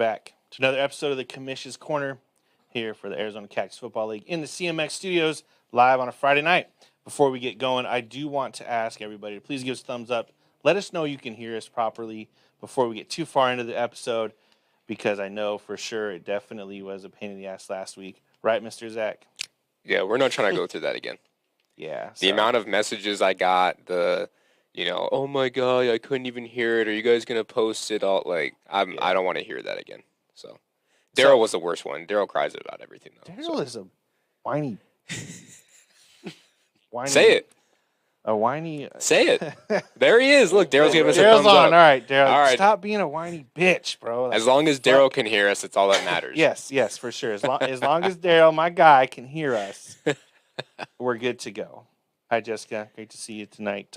back to another episode of the Commish's Corner here for the Arizona Cactus Football League in the CMX studios live on a Friday night. Before we get going, I do want to ask everybody to please give us a thumbs up. Let us know you can hear us properly before we get too far into the episode, because I know for sure it definitely was a pain in the ass last week. Right, Mr. Zach? Yeah, we're not trying to go through that again. Yeah. The amount of messages I got, oh my God, I couldn't even hear it. Are you guys going to post it all? I don't want to hear that again. So, Daryl was the worst one. Daryl cries about everything, though. Daryl is a whiny. Say it. A whiny. Say it. There he is. Look, Daryl's giving us a thumbs on. up. All right, Daryl. All right. Stop being a whiny bitch, bro. As long as Daryl can hear us, it's all that matters. Yes, for sure. As long as Daryl, my guy, can hear us, we're good to go. Hi, Jessica. Great to see you tonight.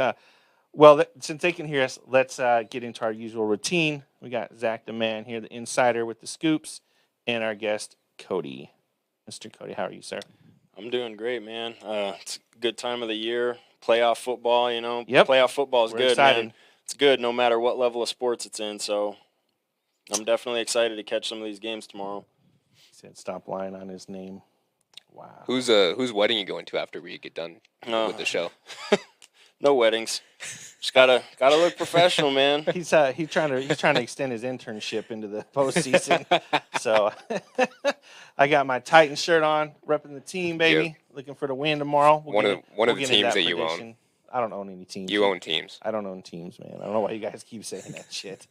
Since they can hear us, let's get into our usual routine. We got Zach the man here, the insider with the scoops, and our guest, Cody. Mr. Cody, how are you, sir? I'm doing great, man. It's a good time of the year. Playoff football, Yep. Playoff football is good, excited. man. It's good no matter what level of sports it's in, so I'm definitely excited to catch some of these games tomorrow. He said stop lying on his name. Wow. Whose wedding you going to after we get done with the show? No weddings. Just gotta look professional, man. He's trying to extend his internship into the postseason. So I got my Titans shirt on, repping the team, baby. Yep. Looking for the win tomorrow. One of the teams that you own. I don't own any teams. You own teams. I don't own teams, man. I don't know why you guys keep saying that shit.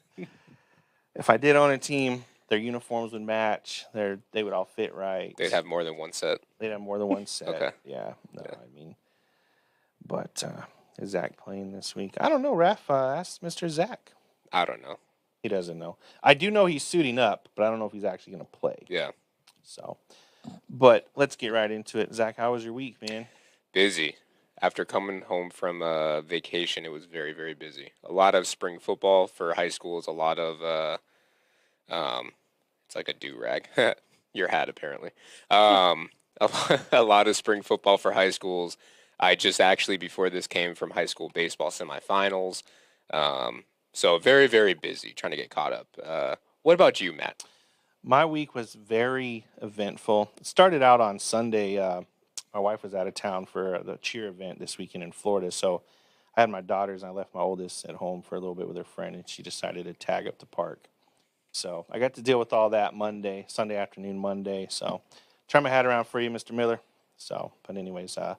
If I did own a team, their uniforms would match. They would all fit right. They'd have more than one set. They'd have more than one set. Okay. Yeah. But is Zach playing this week? I don't know, Ref. Ask Mr. Zach. I don't know. He doesn't know. I do know he's suiting up, but I don't know if he's actually going to play. Yeah. So, but let's get right into it. Zach, how was your week, man? Busy. After coming home from vacation, it was very, very busy. A lot of spring football for high schools. A lot of, it's like a do-rag. Your hat, apparently. A lot of spring football for high schools. I just actually, before this, came from high school baseball semifinals. So very, very busy trying to get caught up. What about you, Matt? My week was very eventful. It started out on Sunday. My wife was out of town for the cheer event this weekend in Florida. So I had my daughters, and I left my oldest at home for a little bit with her friend, and she decided to tag up the park. So I got to deal with all that Sunday afternoon, Monday. So turn my hat around for you, Mr. Miller. So, but anyways, so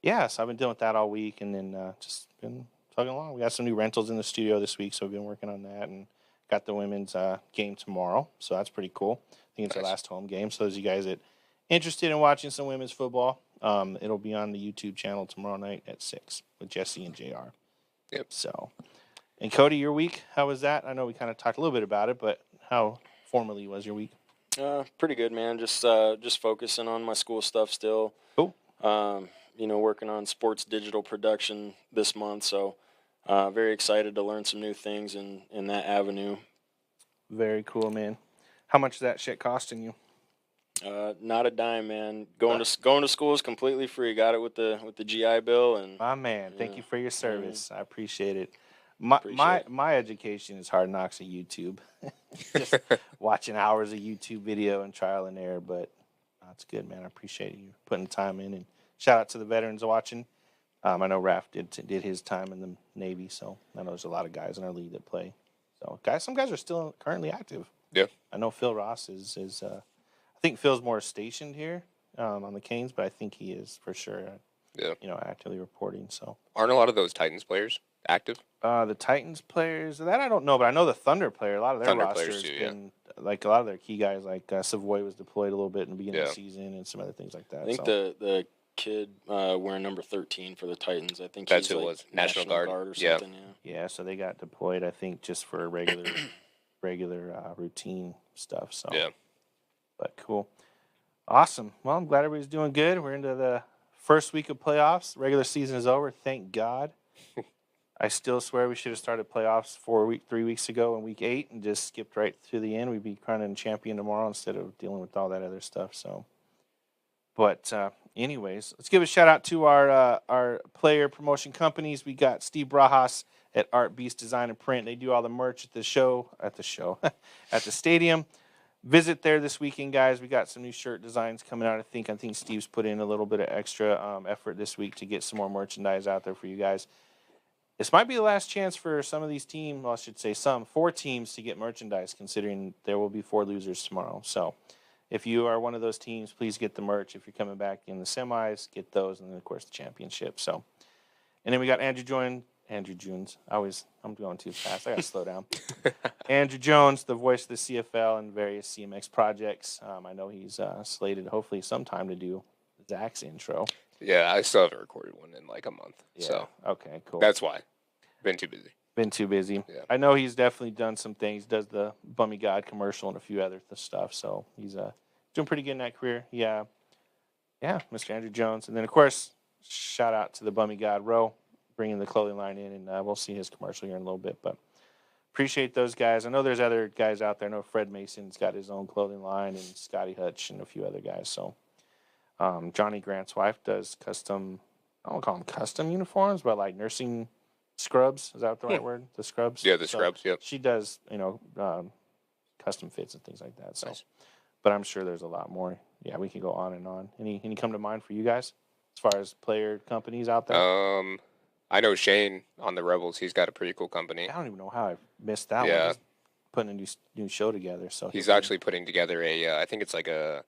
I've been dealing with that all week, and then just been plugging along. We got some new rentals in the studio this week, so we've been working on that, and got the women's game tomorrow, so that's pretty cool. I think it's our last home game. So those of you guys that interested in watching some women's football, it'll be on the YouTube channel tomorrow night at 6 with Jesse and JR. Yep. So, and Cody, your week, how was that? I know we kind of talked a little bit about it, but how formally was your week? Pretty good, man. Just focusing on my school stuff still. Cool. Working on sports digital production this month, so very excited to learn some new things in that avenue. Very cool, man. How much is that shit costing you? Not a dime, man. Going to school is completely free. Got it with the GI Bill, and my man, thank you for your service. I appreciate it. My education is hard knocks at YouTube. Just watching hours of YouTube video and trial and error, but that's good, man. I appreciate you putting the time in, and shout out to the veterans watching. I know Raph did his time in the Navy, so I know there's a lot of guys in our league that play. So some guys are still currently active. Yeah. I know Phil Ross is I think Phil's more stationed here on the Canes, but I think he is for sure. Actively reporting. So aren't a lot of those Titans players active? The Titans players, that I don't know, but I know the Thunder player. A lot of their rosters been like a lot of their key guys, like Savoy was deployed a little bit in the beginning of the season, and some other things like that. I think the kid wearing number 13 for the Titans. I think that's he's who it was. National Guard or something. Yeah. So they got deployed, I think, just for regular routine stuff. So yeah. But cool. Awesome. Well, I'm glad everybody's doing good. We're into the first week of playoffs. Regular season is over. Thank God. I still swear we should have started playoffs 3 weeks ago in week 8 and just skipped right to the end. We'd be crowning champion tomorrow instead of dealing with all that other stuff. So, but anyways, let's give a shout out to our player promotion companies. We got Steve Brajas at Art Beast Design and Print. They do all the merch at the show, at the stadium. Visit there this weekend, guys. We got some new shirt designs coming out. I think Steve's put in a little bit of extra effort this week to get some more merchandise out there for you guys. This might be the last chance for some of these teams, well, I should say 4 teams to get merchandise, considering there will be 4 losers tomorrow. So if you are one of those teams, please get the merch. If you're coming back in the semis, get those, and then, of course, the championship. So, and then we got Andrew Jones. I'm going too fast. I got to slow down. Andrew Jones, the voice of the CFL and various CMX projects. I know he's slated hopefully sometime to do Zach's intro. Yeah, I still haven't recorded one in like a month. Yeah. So okay, cool. That's why. Been too busy. Yeah. I know he's definitely done some things. Does the Bummy God commercial and a few other stuff. So he's doing pretty good in that career. Yeah, Mr. Andrew Jones. And then, of course, shout out to the Bummy God Row, bringing the clothing line in, and we'll see his commercial here in a little bit. But appreciate those guys. I know there's other guys out there. I know Fred Mason's got his own clothing line, and Scotty Hutch and a few other guys. So Johnny Grant's wife does custom, I don't call them custom uniforms, but like nursing scrubs. Is that the right word? The scrubs? Yeah, scrubs, yep. She does, custom fits and things like that. So, nice. But I'm sure there's a lot more. Yeah, we can go on and on. Any come to mind for you guys as far as player companies out there? I know Shane on the Rebels. He's got a pretty cool company. I don't even know how I missed that one. He's putting a new show together. So he's actually putting together I think it's like a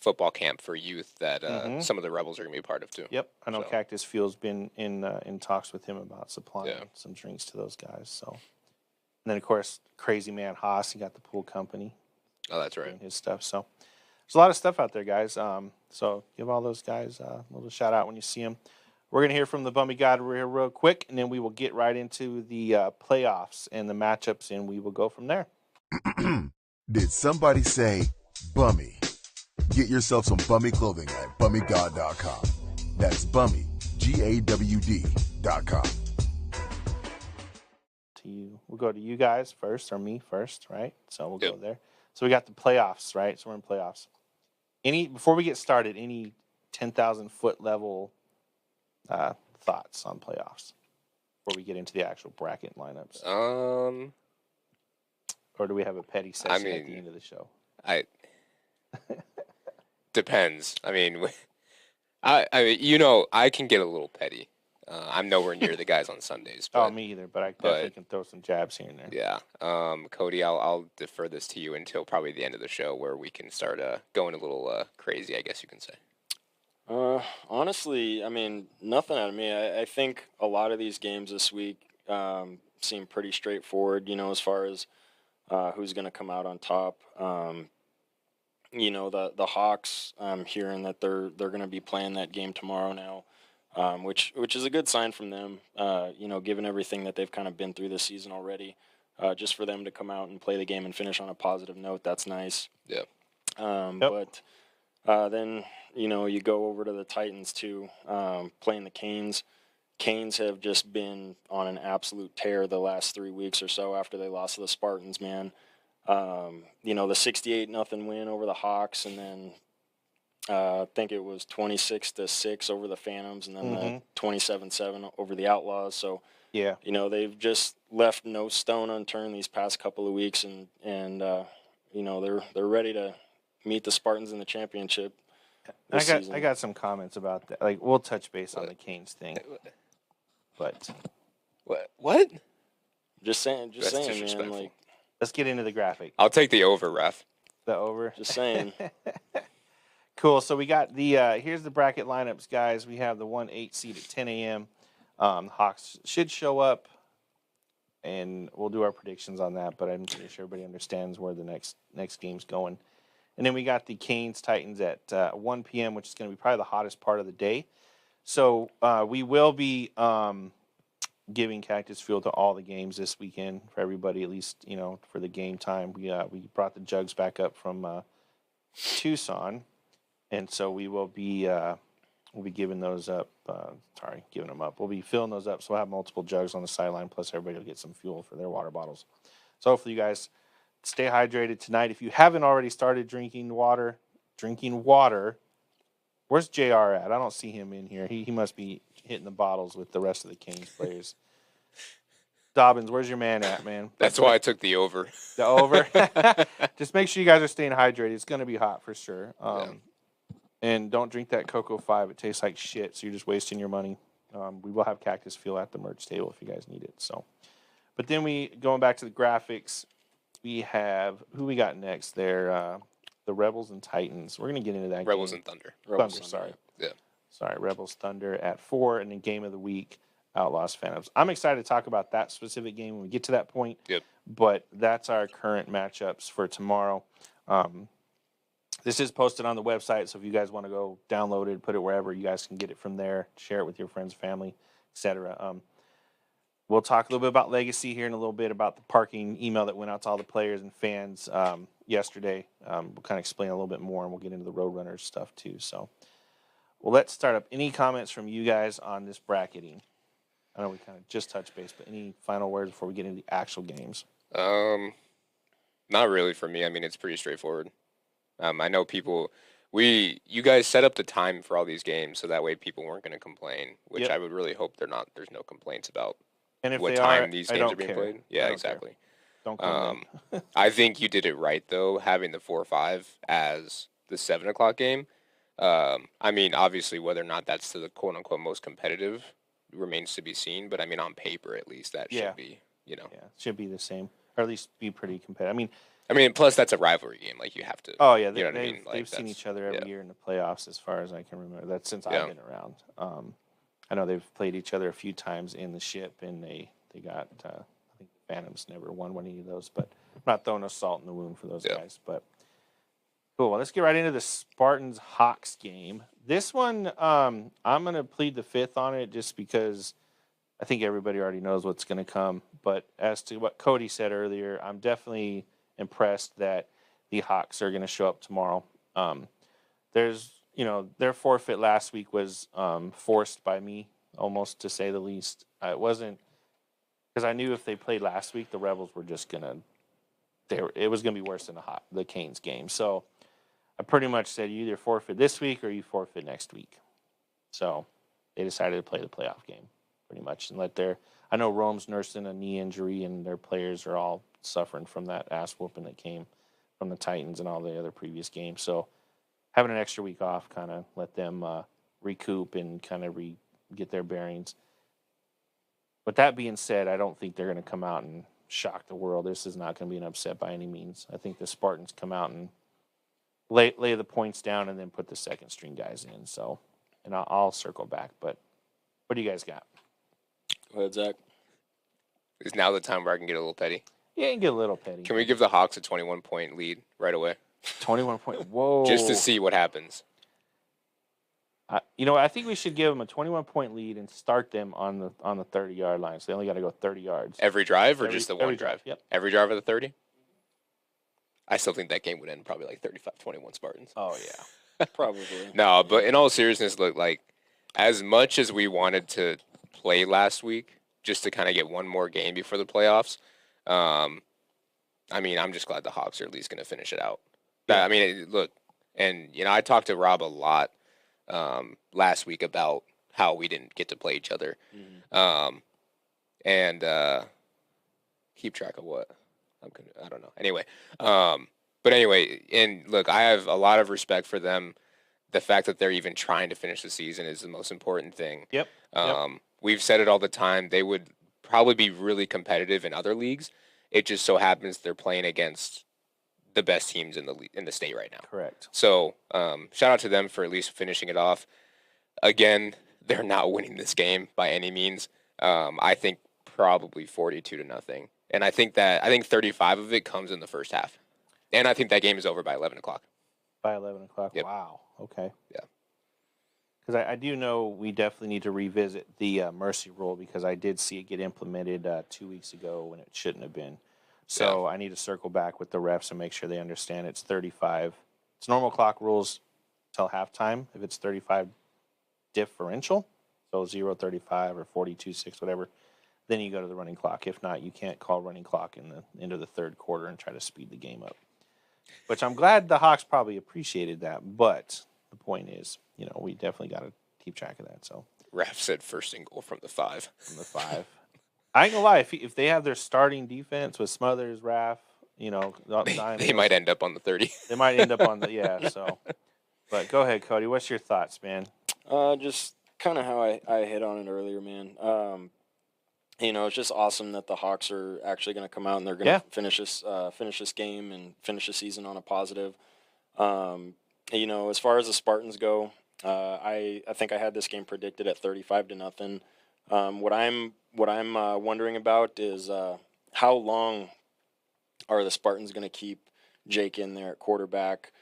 football camp for youth that some of the Rebels are going to be a part of too. Yep, I know Cactus Field's been in talks with him about supplying some drinks to those guys. So, and then of course, Crazy Man Haas, he got the pool company. Oh, that's right. His stuff. So there's a lot of stuff out there, guys. So give all those guys a little shout out when you see them. We're going to hear from the Bummy God real quick, and then we will get right into the playoffs and the matchups, and we will go from there. Did somebody say Bummy? Get yourself some Bummy clothing at BummyGod.com. That's Bummy, GAWD.com. We'll go to you guys first, or me first, right? So we'll go there. So we got the playoffs, right? So we're in playoffs. Before we get started, any 10,000-foot level thoughts on playoffs before we get into the actual bracket lineups? Or do we have a petty session at the end of the show? Depends. I mean, I can get a little petty. I'm nowhere near the guys on Sundays. But, me either, but I definitely can throw some jabs here and there. Yeah. Cody, I'll defer this to you until probably the end of the show where we can start going a little crazy, I guess you can say. Honestly, I mean, nothing out of me. I think a lot of these games this week seem pretty straightforward, as far as who's going to come out on top. The Hawks, I'm hearing that they're going to be playing that game tomorrow now, which is a good sign from them, given everything that they've kind of been through this season already. Just for them to come out and play the game and finish on a positive note, that's nice. Yeah. But then, you go over to the Titans, too, playing the Canes. Canes have just been on an absolute tear the last 3 weeks or so after they lost to the Spartans, man. The 68-0 win over the Hawks, and then I think it was 26-6 over the Phantoms, and then the 27-7 over the Outlaws. So, yeah, they've just left no stone unturned these past couple of weeks, and they're ready to meet the Spartans in the championship. I got some comments about that. Like, we'll touch base on the Canes thing, but what? Just saying, man. Like, let's get into the graphic. I'll take the over, ref. The over. Just saying. Cool. So we got the here's the bracket lineups, guys. We have the 1-8 seed at 10 a.m. Hawks should show up, and we'll do our predictions on that. But I'm pretty sure everybody understands where the next game's going. And then we got the Canes Titans at 1 p.m., which is going to be probably the hottest part of the day. So we will be giving Cactus Field to all the games this weekend for everybody, at least for the game time. We brought the jugs back up from Tucson, and so we will be we'll be giving those up. Giving them up. We'll be filling those up, so we'll have multiple jugs on the sideline. Plus, everybody will get some fuel for their water bottles. So hopefully, you guys stay hydrated tonight. If you haven't already started drinking water, Where's JR at? I don't see him in here. He must be hitting the bottles with the rest of the Canes players. Dobbins, where's your man at, man? That's why I took the over. The over. Just make sure you guys are staying hydrated. It's going to be hot for sure. And don't drink that Cocoa 5. It tastes like shit, so you're just wasting your money. We will have Cactus Fuel at the merch table if you guys need it. So, but then going back to the graphics, we have who we got next there. The Rebels and Titans. We're going to get into that. Rebels game. and Thunder. Rebels Thunder, Thunder. sorry. Yeah. Sorry, Rebels Thunder at 4, and then game of the week, Outlaws Phantoms. I'm excited to talk about that specific game when we get to that point. Yep. But that's our current matchups for tomorrow. This is posted on the website, so if you guys want to go download it, put it wherever, you guys can get it from there, share it with your friends, family, etc. We'll talk a little bit about Legacy here in a little bit about the parking email that went out to all the players and fans yesterday. We'll kind of explain a little bit more, and we'll get into the Roadrunners stuff too. So, well, let's start up. Any comments from you guys on this bracketing? I know we kind of just touched base, but any final words before we get into the actual games? Not really for me. I mean, it's pretty straightforward. I know you guys set up the time for all these games so that way people weren't going to complain, which I would really hope there's no complaints about and if what they time are, these I games don't are being care. played. Yeah, exactly. Care. Don't come I think you did it right, though, having the 4-5 as the 7 o'clock game. I mean, obviously, whether or not that's to the quote-unquote most competitive remains to be seen, but I mean, on paper, at least, that should be, Yeah, should be the same, or at least be pretty competitive. I mean, plus that's a rivalry game. Like, you have to. Oh yeah, you know what I mean? Like, they've seen each other every year in the playoffs, as far as I can remember. That's since I've been around. I know they've played each other a few times in the ship, and they got. I think Phantoms never won one of those, but I'm not throwing no salt in the wound for those guys. But cool. Well, let's get right into the Spartans Hawks game. This one, I'm going to plead the fifth on it, just because I think everybody already knows what's going to come. But as to what Cody said earlier, I'm definitely impressed that the Hawks are going to show up tomorrow. Their forfeit last week was forced by me, almost, to say the least. It wasn't because I knew if they played last week, the Rebels were just gonna. It was gonna be worse than the Canes game. So I pretty much said, you either forfeit this week or you forfeit next week. So they decided to play the playoff game, pretty much, and let their. I know Rome's nursing a knee injury, and their players are all suffering from that ass whooping that came from the Titans and all the other previous games. So having an extra week off kind of let them recoup and kind of get their bearings. With that being said, I don't think they're going to come out and shock the world. This is not going to be an upset by any means. I think the Spartans come out and lay the points down and then put the second string guys in. So, and I'll circle back. But what do you guys got? Go ahead, Zach. Is now the time where I can get a little petty? Yeah, you can get a little petty. Can we give the Hawks a 21-point lead right away? 21 point. Whoa. Just to see what happens. I think we should give them a 21-point lead and start them on the 30-yard line. So they only got to go 30 yards. Every drive or just the one drive? Yep. Every drive of the 30? I still think that game would end probably like 35-21 Spartans. Oh, yeah. Probably. No, but in all seriousness, look, like, as much as we wanted to play last week, just to kind of get one more game before the playoffs, I mean, I'm just glad the Hawks are at least going to finish it out. Yeah. I mean, look, and, I talked to Rob a lot last week about how we didn't get to play each other. Mm-hmm. And keep track of what? I don't know. Anyway, but anyway, and look, I have a lot of respect for them. The fact that they're even trying to finish the season is the most important thing. Yep. We've said it all the time. They would probably be really competitive in other leagues. It just so happens they're playing against the best teams in the state right now. Correct. So shout out to them for at least finishing it off. Again, they're not winning this game by any means. I think probably 42-0. And I think 35 of it comes in the first half. And I think that game is over by 11 o'clock. By 11 o'clock? Yep. Wow. Okay. Yeah. Because I do know we definitely need to revisit the mercy rule, because I did see it get implemented 2 weeks ago when it shouldn't have been. So I need to circle back with the refs and make sure they understand it's 35. It's normal clock rules till halftime. If it's 35 differential, so 0-35 or 42-6, whatever, then you go to the running clock. If not, you can't call running clock in the end of the third quarter and try to speed the game up. Which I'm glad the Hawks probably appreciated that, but the point is, we definitely got to keep track of that. So Raf said first and goal from the 5. from the 5. I ain't gonna lie, if they have their starting defense with Smothers, Raff, They might end up on the 30. They might end up on the so. But go ahead, Cody. What's your thoughts, man? Just kind of how I hit on it earlier, man. It's just awesome that the Hawks are actually going to come out and they're going to finish this game and finish the season on a positive. As far as the Spartans go, I think I had this game predicted at 35-0. What I'm wondering about is how long are the Spartans going to keep Jake in there at quarterback?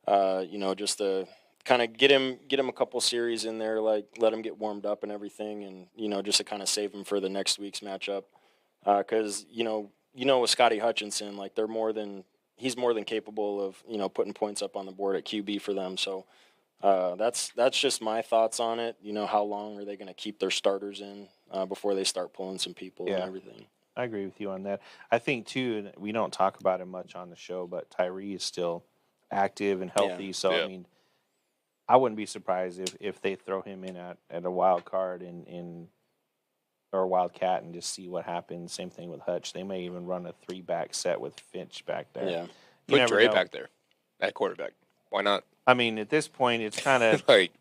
Just to kind of get him a couple series in there, like let him get warmed up and everything, and just to kind of save him for the next week's matchup. Because with Scotty Hutchinson, like he's more than capable of putting points up on the board at QB for them. So that's just my thoughts on it. How long are they going to keep their starters in before they start pulling some people and everything? I agree with you on that. I think too, we don't talk about it much on the show, but Tyree is still active and healthy. Yeah. So I mean, I wouldn't be surprised if they throw him in at a wild card or a wildcat and just see what happens. Same thing with Hutch. They may even run a 3-back set with Finch back there. Yeah. Put Dre back there at quarterback. Why not? I mean, at this point, it's kind of like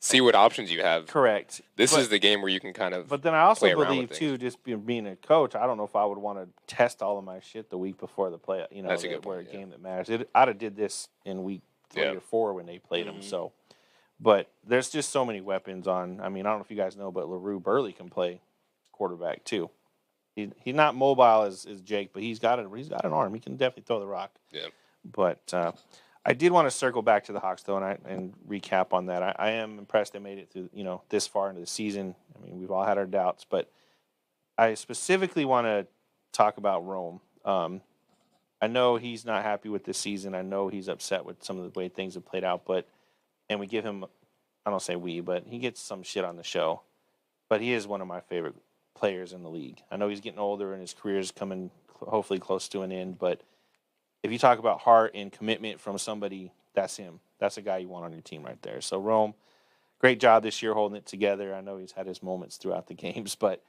see what options you have. correct. This is the game where you can kind of. But then I also play around believe with too, just being a coach, I don't know if I would want to test all of my shit the week before the play. That's a good where point, a game that matters. I'd have did this in week 3 or 4 when they played them. So, but there's just so many weapons on. I mean, I don't know if you guys know, but LaRue Burley can play quarterback too. He's not mobile as Jake, but he's got an arm. He can definitely throw the rock. Yeah. But I did want to circle back to the Hawks though, and recap on that. I am impressed they made it through this far into the season. I mean, we've all had our doubts, but I specifically want to talk about Rome. I know he's not happy with this season. I know he's upset with some of the way things have played out, and we give him, I don't say we, but he gets some shit on the show. But he is one of my favorite players in the league. I know he's getting older and his career is coming hopefully close to an end, but if you talk about heart and commitment from somebody, that's him. That's a guy you want on your team right there. So Rome, great job this year holding it together. I know he's had his moments throughout the games, but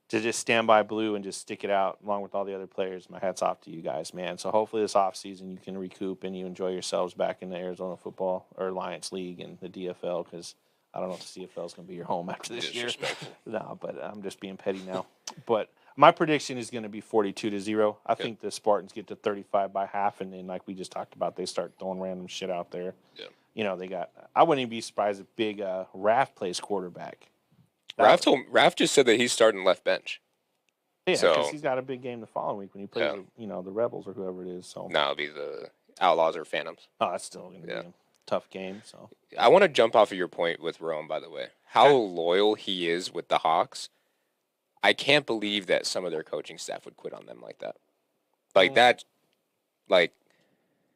to just stand by blue and just stick it out along with all the other players, my hat's off to you guys, man. So hopefully this offseason you can recoup and you enjoy yourselves back in the Arizona Football or Alliance League and the DFL, because I don't know if the CFL is going to be your home after this year. No, but I'm just being petty now. But my prediction is going to be 42-0. I think the Spartans get to 35 by half, and then like we just talked about, they start throwing random shit out there. Yeah. They got. I wouldn't even be surprised if big Raff plays quarterback. Raff just said that he's starting left bench. Yeah, because he's got a big game the following week when he plays, the Rebels or whoever it is. So no, it'll be the Outlaws or Phantoms. Oh, that's still going to be a tough game. So I want to jump off of your point with Rome, by the way. How loyal he is with the Hawks. I can't believe that some of their coaching staff would quit on them like that.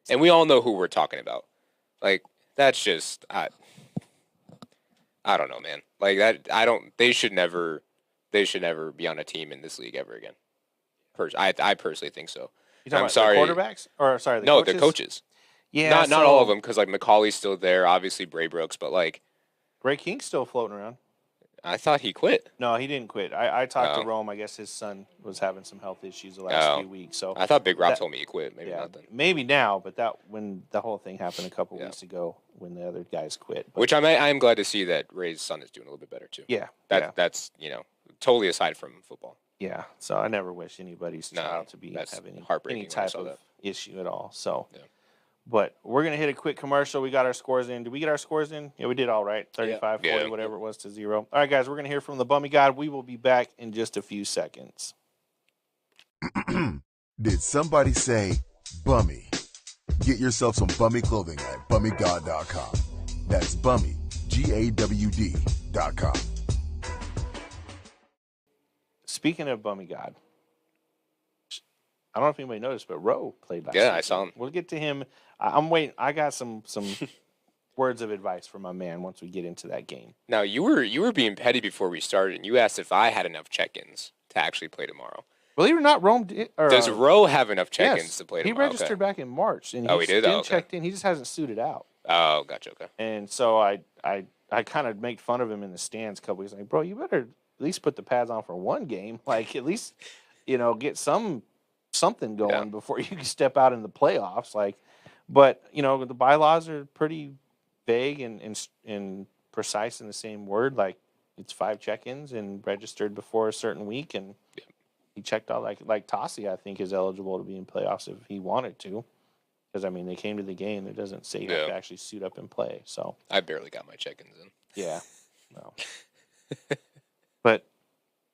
And we all know who we're talking about. Like, that's just, I don't know, man. Like that, they should never be on a team in this league ever again. I personally think so. I'm sorry. The quarterbacks? Or sorry, no, the coaches. Yeah. Not all of them, because like McCauley's still there, obviously Bray Brooks, but like Ray King's still floating around. I thought he quit. No, he didn't quit. I talked to Rome. I guess his son was having some health issues the last few weeks. So I thought Big Rob told me he quit. Maybe not then. Maybe now, but that when the whole thing happened a couple weeks ago when the other guys quit. But, which I'm glad to see that Ray's son is doing a little bit better too. Yeah. That's totally aside from football. Yeah. So I never wish anybody's child to have any type of issue at all. So. Yeah. But we're going to hit a quick commercial. We got our scores in. Did we get our scores in? Yeah, we did all right. 35, 40, whatever it was to 0. All right, guys, we're going to hear from the Bummy God. We will be back in just a few seconds. Did somebody say bummy? Get yourself some bummy clothing at bummygod.com. That's bummy, GAWD.com. Speaking of Bummy God, I don't know if anybody noticed, but Roe played last season. I saw him. We'll get to him. I'm waiting. I got some words of advice from my man once we get into that game. Now, you were being petty before we started, and you asked if I had enough check-ins to actually play tomorrow. Believe it or not, Rome does Roe have enough check-ins to play tomorrow? He registered back in March, and he did? Checked in. He just hasn't suited out. Oh, gotcha. Okay. And so I kind of make fun of him in the stands a couple weeks. Like, bro, you better at least put the pads on for one game. Like, at least, get something Yeah. going before you can step out in the playoffs. Like, but the bylaws are pretty vague and precise in the same word. Like, it's 5 check-ins and registered before a certain week, and he checked all like Tossie. I think is eligible to be in playoffs if he wanted to. Because, they came to the game. It doesn't say you have to actually suit up and play. So I barely got my check-ins in. yeah, no. But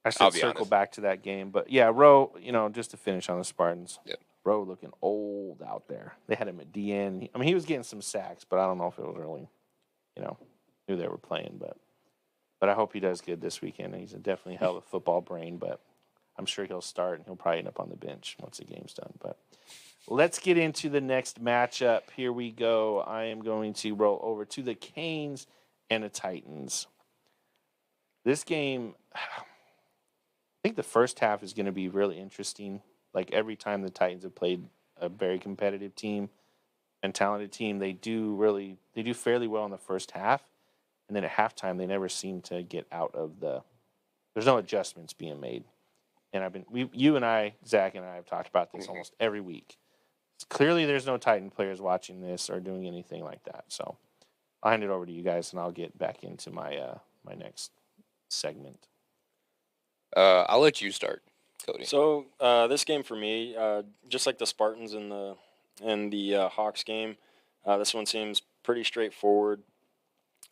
I I'll should be circle honest. back to that game. But yeah, Rowe, just to finish on the Spartans. Yep. Rowe looking old out there. They had him at DN. He was getting some sacks, but I don't know if it was really, who they were playing. But I hope he does good this weekend. He's definitely a hell of a football brain, but I'm sure he'll start and he'll probably end up on the bench once the game's done. But let's get into the next matchup. Here we go. I am going to roll over to the Canes and the Titans. This game, I think the first half is going to be really interesting. Like every time the Titans have played a very competitive team and talented team, they do fairly well in the first half. And then at halftime, they never seem to get out of there's no adjustments being made. And you and I, Zach and I have talked about this almost every week. Clearly, there's no Titan players watching this or doing anything like that. So I'll hand it over to you guys, and I'll get back into my my next segment. I'll let you start, Cody. So this game for me, just like the Spartans and the Hawks game, this one seems pretty straightforward.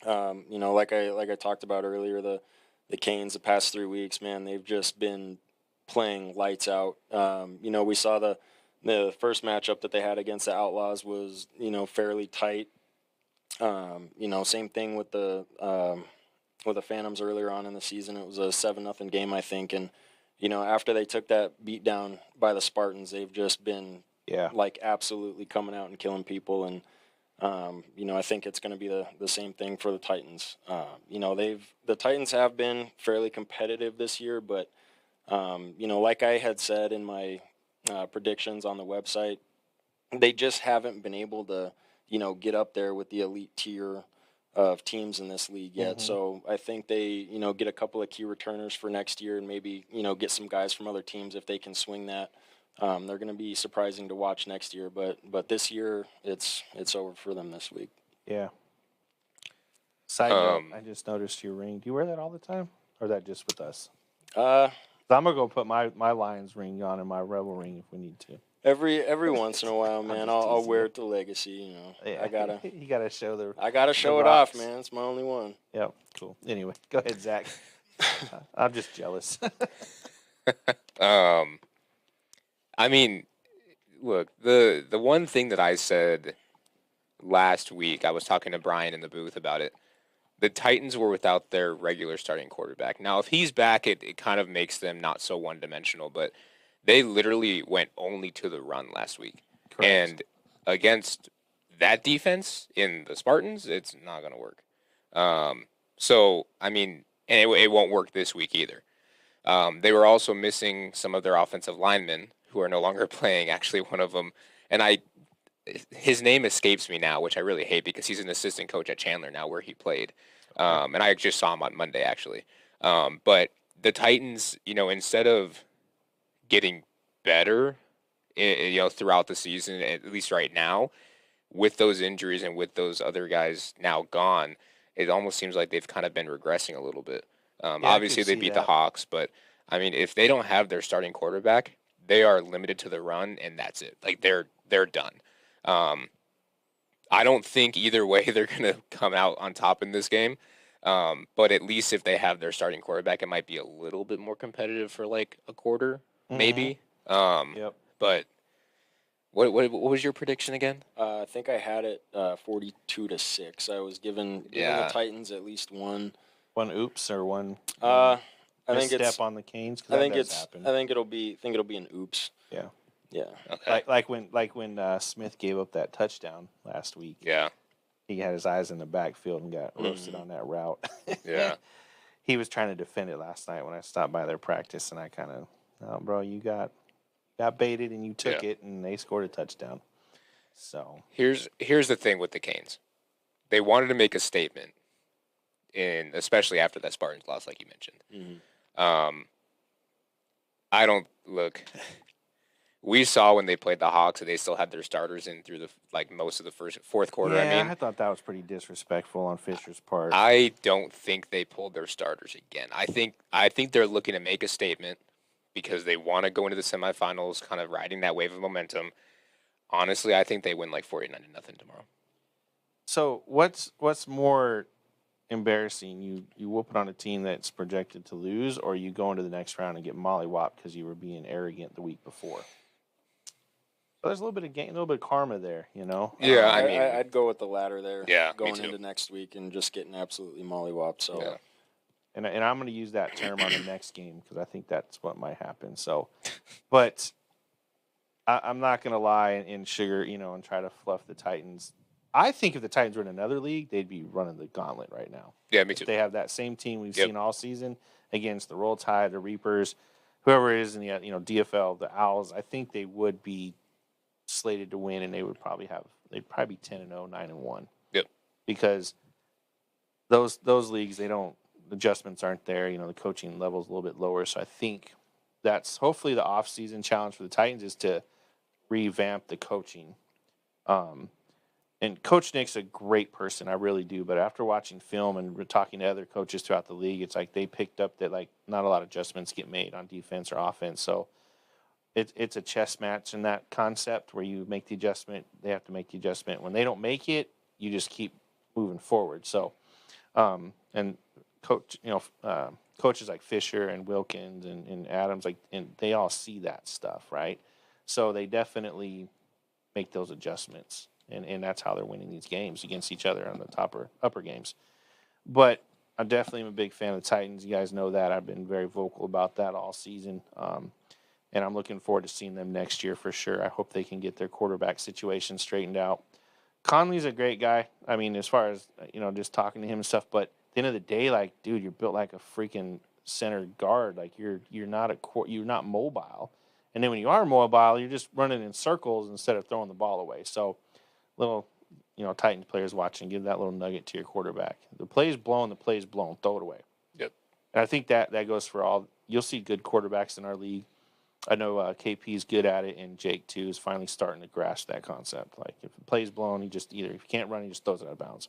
Like I talked about earlier, the Canes the past 3 weeks, man, they've just been playing lights out. We saw the first matchup that they had against the Outlaws was fairly tight. Same thing with the Phantoms earlier on in the season. It was a 7-0 game, I think, and after they took that beat down by the Spartans, they've just been like absolutely coming out and killing people. And I think it's going to be the same thing for the Titans. The Titans have been fairly competitive this year, but like I had said in my predictions on the website, they just haven't been able to get up there with the elite tier of teams in this league yet. Mm-hmm. So I think they get a couple of key returners for next year, and maybe get some guys from other teams if they can swing that. They're going to be surprising to watch next year, but this year it's over for them this week. Yeah. Side note, I just noticed your ring. Do you wear that all the time, or is that just with us? I'm gonna go put my Lions ring on and my Rebel ring if we need to. Every once in a while, man, I'll wear it to Legacy. Yeah. I gotta show it off, man. It's my only one. Yep, cool. Anyway, go ahead, Zach. I'm just jealous. I mean, look, the one thing that I said last week, I was talking to Brian in the booth about it. The Titans were without their regular starting quarterback. Now, if he's back, it kind of makes them not so one-dimensional, but they literally went only to the run last week. Correct. And against that defense in the Spartans, it's not going to work. So, I mean, and it won't work this week either. They were also missing some of their offensive linemen who are no longer playing, actually one of them. And his name escapes me now, which I really hate because he's an assistant coach at Chandler now where he played. And I just saw him on Monday, actually. But the Titans, instead of getting better, throughout the season, at least right now, with those injuries and with those other guys now gone, it almost seems like they've kind of been regressing a little bit. Obviously, they beat the Hawks, but, I mean, if they don't have their starting quarterback, they are limited to the run, and that's it. Like, they're done. I don't think either way they're going to come out on top in this game. But at least if they have their starting quarterback, it might be a little bit more competitive for like a quarter, maybe. Yep. But what was your prediction again? I think I had it 42-6. I was giving the Titans at least one oops or one. I think it's step on the Canes. I think it'll be an oops. Yeah. Yeah. Okay. Like when Smith gave up that touchdown last week. Yeah. He had his eyes in the backfield and got roasted on that route. Yeah. He was trying to defend it last night when I stopped by their practice, and I kind of, bro, you got baited and you took it, and they scored a touchdown. So here's the thing with the Canes. they wanted to make a statement, especially after that Spartans loss, like you mentioned. Mm-hmm. I don't look. We saw when they played the Hawks that they still had their starters in through most of the fourth quarter. Yeah, I thought that was pretty disrespectful on Fisher's part. I don't think they pulled their starters again. I think they're looking to make a statement because they want to go into the semifinals, kind of riding that wave of momentum. Honestly, I think they win like 49-0 tomorrow. So what's more embarrassing? You whoop it on a team that's projected to lose, or you go into the next round and get mollywopped because you were being arrogant the week before? So there's a little bit of karma there, you know. Yeah, I'd go with the latter there. Yeah, going into next week and just getting absolutely mollywopped. So, yeah. And I'm going to use that term on the next game because I think that's what might happen. So, but I'm not going to lie and sugar, and try to fluff the Titans. I think if the Titans were in another league, they'd be running the gauntlet right now. Yeah, me too. If they have that same team we've seen all season against the Roll Tide, the Reapers, whoever it is in the DFL, the Owls. I think they would be slated to win, and they'd probably be 10-0, 9-1. Yep. Because those leagues, the adjustments aren't there. The coaching level is a little bit lower. So I think that's hopefully the off-season challenge for the Titans is to revamp the coaching. And Coach Nick's a great person, I really do. But after watching film and talking to other coaches throughout the league, it's like they picked up that not a lot of adjustments get made on defense or offense. So it's a chess match in that concept where you make the adjustment, they have to make the adjustment. When they don't make it, you just keep moving forward. So, and coaches like Fisher and Wilkins and Adams, and they all see that stuff, right? So they definitely make those adjustments, and that's how they're winning these games against each other on the upper games. But I definitely am a big fan of the Titans. You guys know that. I've been very vocal about that all season. And I'm looking forward to seeing them next year for sure. I hope they can get their quarterback situation straightened out. Conley's a great guy. I mean, as far as, just talking to him and stuff. But at the end of the day, dude, you're built like a freaking center guard. You're not mobile. And then when you are mobile, you're just running in circles instead of throwing the ball away. So little, Titans players watching, give that little nugget to your quarterback. The play's blown, throw it away. Yep. And I think that goes for all. You'll see good quarterbacks in our league. I know KP is good at it, and Jake, too, is finally starting to grasp that concept. If the play's blown, if you can't run, he just throws it out of bounds.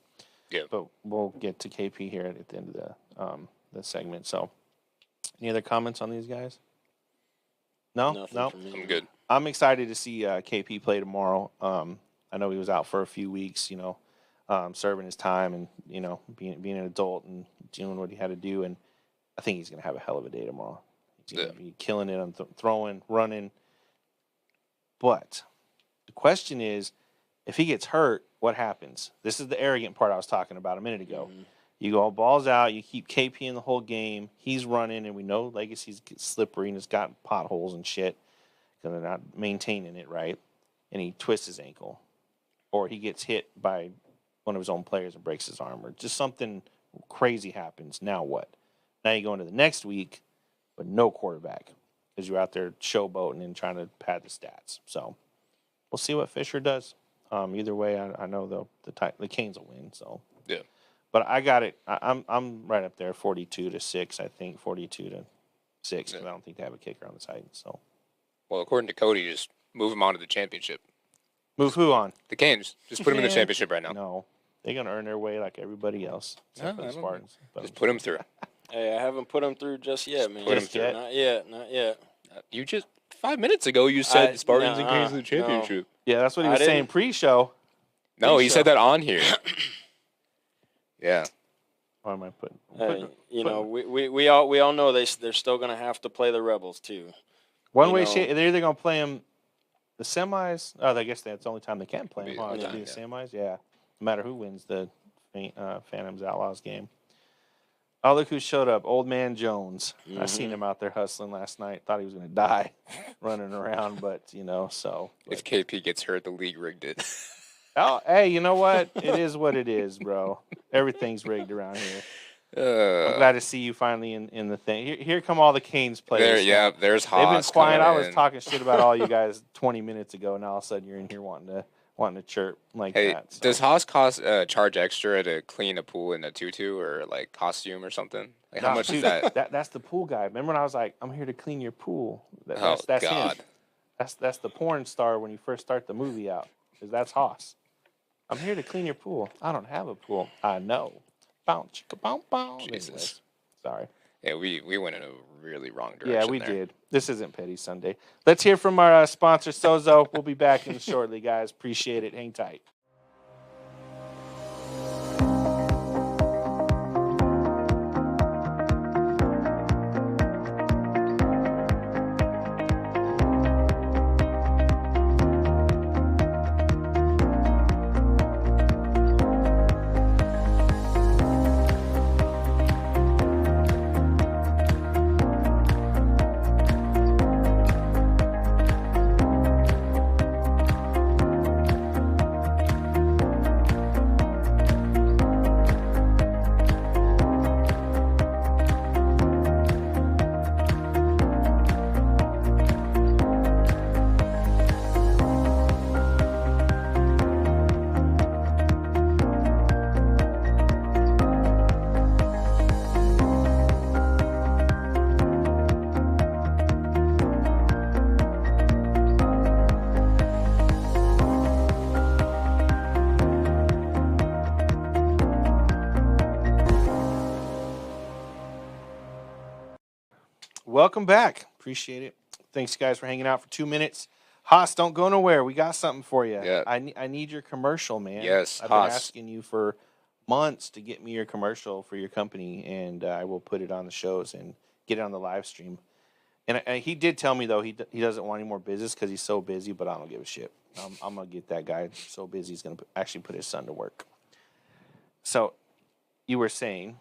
Yeah. But we'll get to KP here at the end of the segment. So, any other comments on these guys? No? Nothing for me. I'm good. I'm excited to see KP play tomorrow. I know he was out for a few weeks, serving his time and, being an adult and doing what he had to do. And I think he's going to have a hell of a day tomorrow. He's going to be killing it on throwing, running. But the question is, if he gets hurt, what happens? This is the arrogant part I was talking about a minute ago. Mm-hmm. You go balls out, you keep KP in the whole game. He's running, and we know Legacy's slippery and it's got potholes and shit because they're not maintaining it right. And he twists his ankle. Or he gets hit by one of his own players and breaks his arm. Or just something crazy happens. Now what? Now you go into the next week, but no quarterback because you're out there showboating and trying to pad the stats. So we'll see what Fisher does. Either way, I know the Canes will win. So yeah, but I got it. I'm right up there, 42-6. I think 42-6 because I don't think they have a kicker on the Titans. So well, according to Cody, just move him on to the championship. Move who on? The Canes. Just put him in the championship right now. No, they're gonna earn their way like everybody else except for the Spartans. Just put him through. Hey, I haven't put him through just yet, man. Put him through. Not yet. You just 5 minutes ago you said the Spartans and Canes in the championship. No. Yeah, that's what he was saying pre-show. No, he said that on here. Yeah. Why am I putting? We all know they're still gonna have to play the Rebels too. One way, they're either gonna play them the semis. Oh, I guess that's the only time they can play them. The semis. Yeah, no matter who wins the Phantoms Outlaws game. Oh, look who showed up. Old man Jones. Mm-hmm. I seen him out there hustling last night. Thought he was going to die running around, but, so. If KP gets hurt, the league rigged it. Oh, hey, you know what? It is what it is, bro. Everything's rigged around here. I'm glad to see you finally in the thing. Here come all the Canes players. There's Haas. They've been quiet. I was talking shit about all you guys 20 minutes ago, and all of a sudden you're in here wanting to wanting to chirp like Hey, that. So. does Haas charge extra to clean a pool in a tutu or like costume or something? Like how Nah, much is dude, that? That's the pool guy. Remember when I was like, I'm here to clean your pool? Oh That's him. God. That's the porn star when you first start the movie out. Because that's Haas. I'm here to clean your pool. I don't have a pool. I know. Bow, chicka, bow, bow. Jesus. Anyways, sorry. Yeah, we went in a really wrong direction. Yeah, we there. did. This isn't Petty Sunday. Let's hear from our sponsor, Sozo. We'll be back in shortly, guys. Appreciate it. Hang tight. Welcome back. Appreciate it. Thanks, guys, for hanging out for 2 minutes. Haas, don't go nowhere. We got something for you. Yeah. I need your commercial, man. Yes, I've been Haas. asking you for months to get me your commercial for your company, and I will put it on the shows and get it on the live stream. And he did tell me, though, he doesn't want any more business because he's so busy, but I don't give a shit. I'm going to get that guy so busy he's going to actually put his son to work. So you were saying,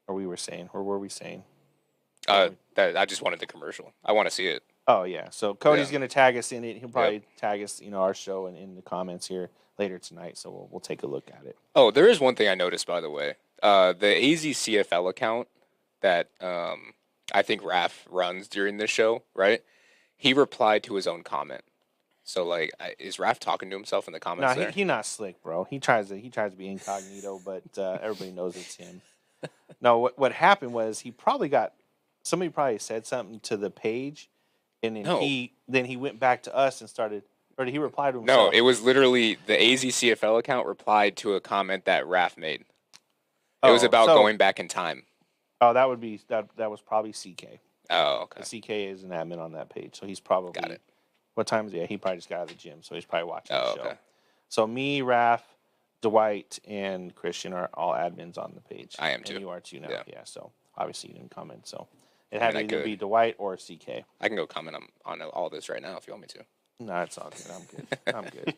or we were saying, or were we saying? That I just wanted the commercial. I want to see it. Oh, yeah. So Cody's Yeah. going to tag us in it. He'll probably tag us, our show and in the comments here later tonight. So we'll take a look at it. Oh, there is one thing I noticed, by the way. The AZCFL account that I think Raph runs during this show, right? He replied to his own comment. So, like, is Raph talking to himself in the comments No, there? he's not slick, bro. He tries to be incognito, but everybody knows it's him. No, what happened was somebody probably said something to the page, and then he went back to us and started, or he replied to himself. No, it was literally the AZCFL account replied to a comment that Raph made. It was about going back in time. Oh, that was probably CK. Oh, okay. CK is an admin on that page, so he's probably Got it. What time is it? Yeah, he probably just got out of the gym, so he's probably watching the show. Okay. So me, Raph, Dwight, and Christian are all admins on the page. I am too. And you are too now. Yeah. Yeah. So obviously you didn't comment. So it had to I either could. be Dwight or CK. I can go comment on all this right now if you want me to. No, it's all good. I'm good. I'm good.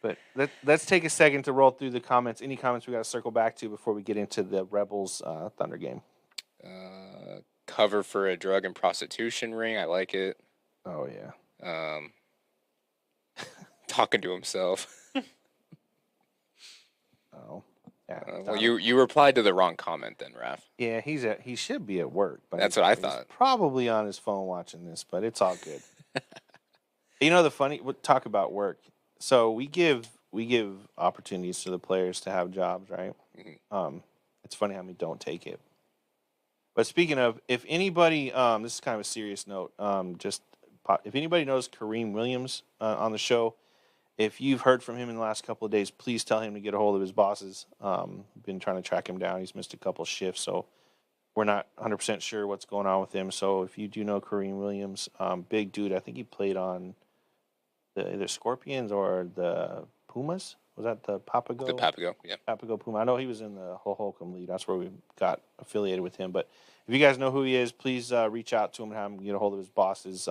But let's take a second to roll through the comments. Any comments we got to circle back to before we get into the Rebels Thunder game? Cover for a drug and prostitution ring. I like it. Oh yeah. Talking to himself. Oh. Yeah. Well, you replied to the wrong comment then, Raph. Yeah, he should be at work, but That's what I he's thought. Probably on his phone watching this, but it's all good. We'll talk about work. So we give opportunities to the players to have jobs, right? Mm-hmm. It's funny how many don't take it. But speaking of, if anybody, this is kind of a serious note. If anybody knows Kareem Williams on the show, if you've heard from him in the last couple of days, please tell him to get a hold of his bosses. Been trying to track him down. He's missed a couple shifts, so we're not 100% sure what's going on with him. So if you do know Kareem Williams, big dude, I think he played on the either Scorpions or the Pumas. Was that the Papago? The Papago, yeah. Papago Puma. I know he was in the Hohokam League. That's where we got affiliated with him. But if you guys know who he is, please reach out to him and have him get a hold of his bosses.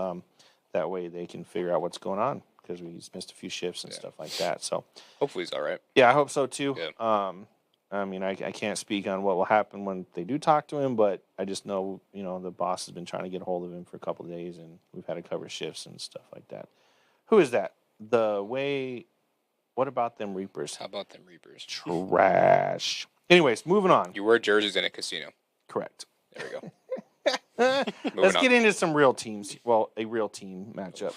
That way they can figure out what's going on because he's missed a few shifts and stuff like that. So hopefully he's all right. Yeah, I hope so too. Yeah. I mean, I can't speak on what will happen when they do talk to him, but I just know, the boss has been trying to get a hold of him for a couple of days, and we've had to cover shifts and stuff like that. Who is that? What about them Reapers? How about them Reapers? Trash. Anyways, moving on. You wear jerseys in a casino. Correct. There we go. Let's get into some real teams. Well, a real team matchup.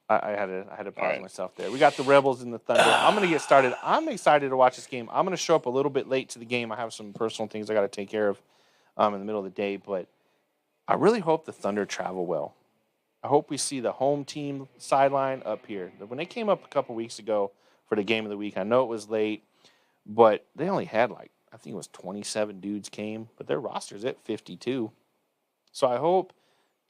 I had to pause right. myself there. We got the Rebels and the Thunder. I'm going to get started. I'm excited to watch this game. I'm going to show up a little bit late to the game. I have some personal things I got to take care of in the middle of the day, but I really hope the Thunder travel well. I hope we see the home team sideline up here. When they came up a couple weeks ago for the game of the week, I know it was late, but they only had I think it was 27 dudes came, but their roster's at 52. So I hope